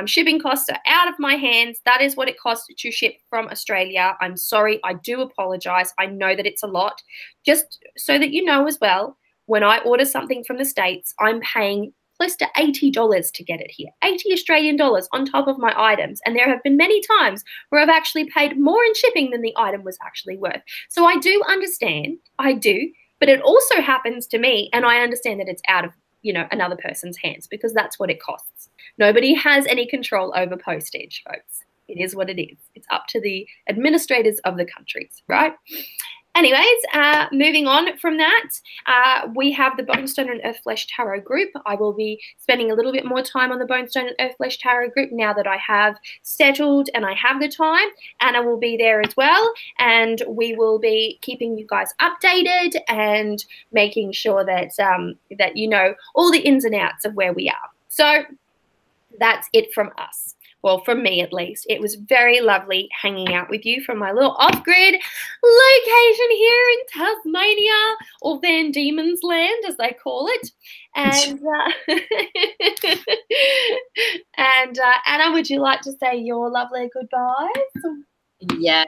shipping costs are out of my hands. That is what it costs to ship from Australia. I'm sorry. I do apologize. I know that it's a lot. Just so that you know as well, when I order something from the States, I'm paying close to $80 to get it here, 80 Australian dollars on top of my items. And there have been many times where I've actually paid more in shipping than the item was actually worth. So I do understand, I do, but it also happens to me, and I understand that it's out of, you know, another person's hands, because that's what it costs. Nobody has any control over postage, folks. It is what it is. It's up to the administrators of the countries, right? Anyways, moving on from that, we have the Bonestone and Earthflesh Tarot group. I will be spending a little bit more time on the Bonestone and Earthflesh Tarot group now that I have settled and I have the time. Anna will be there as well, and we will be keeping you guys updated and making sure that that you know all the ins and outs of where we are. So that's it from us. Well, from me at least. It was very lovely hanging out with you from my little off-grid location here in Tasmania, or Van Diemen's Land, as they call it. And Anna, would you like to say your lovely goodbyes? Yes,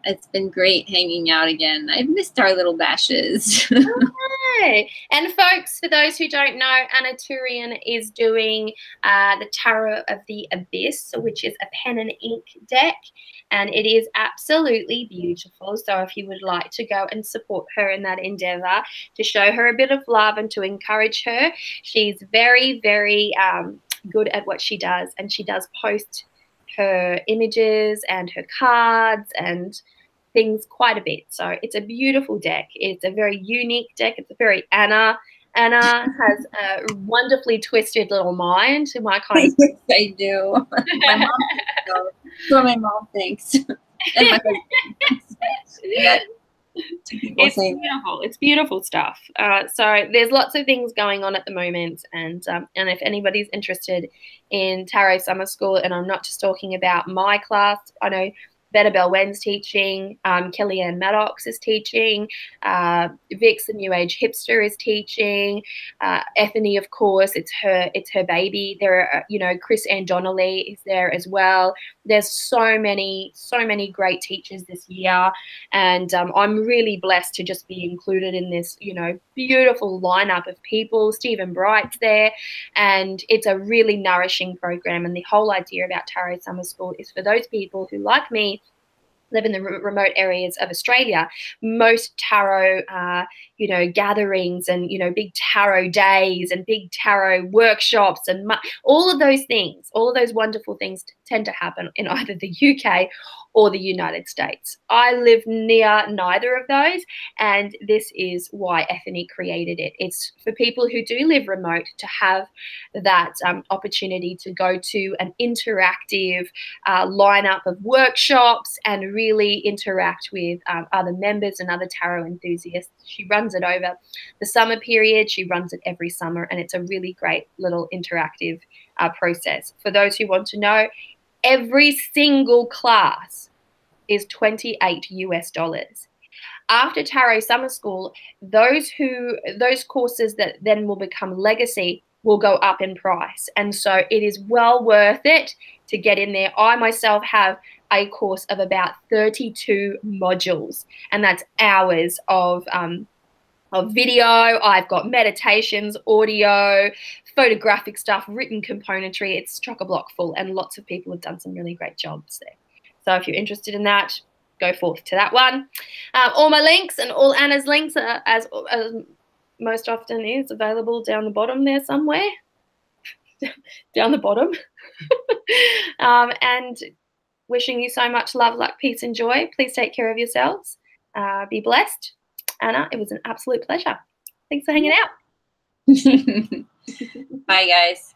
it's been great hanging out again. I've missed our little bashes. Okay. And folks, for those who don't know, Anna Turian is doing the Tarot of the Abyss, which is a pen and ink deck, and it is absolutely beautiful. So if you would like to go and support her in that endeavor, to show her a bit of love and to encourage her, she's very, very good at what she does, and she does post her images and her cards and things quite a bit. So it's a beautiful deck. It's a very unique deck. It's a very Anna. Anna has a wonderfully twisted little mind. My kind of I do. My mom thinks so. My mom thinks. And my yeah. It's beautiful. It's beautiful stuff. So there's lots of things going on at the moment, and if anybody's interested in Tarot Summer School, and I'm not just talking about my class, I know Bell Wen's teaching, Kellyanne Maddox is teaching, Vix, the New Age Hipster, is teaching, Ethany, of course, it's her baby. There are, you know, Chris Ann Donnelly is there as well. There's so many great teachers this year, and I'm really blessed to just be included in this, you know, beautiful lineup of people. Stephen Bright's there, and it's a really nourishing program. And the whole idea about Tarot Summer School is for those people who, like me, live in the remote areas of Australia. Most tarot, you know, gatherings and, you know, big tarot days and big tarot workshops and all of those things, all of those wonderful things tend to happen in either the UK or the United States. I live near neither of those, and this is why Ethany created it. It's for people who do live remote to have that opportunity to go to an interactive lineup of workshops and really interact with other members and other tarot enthusiasts. She runs it over the summer period. She runs it every summer, and it's a really great little interactive process. For those who want to know, every single class is $28 US. After Tarot Summer School, those courses that then will become legacy will go up in price. And so it is well worth it to get in there. I myself have a course of about 32 modules, and that's hours of video. I've got meditations, audio, photographic stuff, written componentry. It's chock-a-block full, and lots of people have done some really great jobs there. So if you're interested in that, go forth to that one. All my links and all Anna's links are, as most often is, available down the bottom there somewhere. Down the bottom. And wishing you so much love, luck, peace, and joy. Please take care of yourselves. Be blessed. Anna, it was an absolute pleasure. Thanks for hanging out. Bye, guys.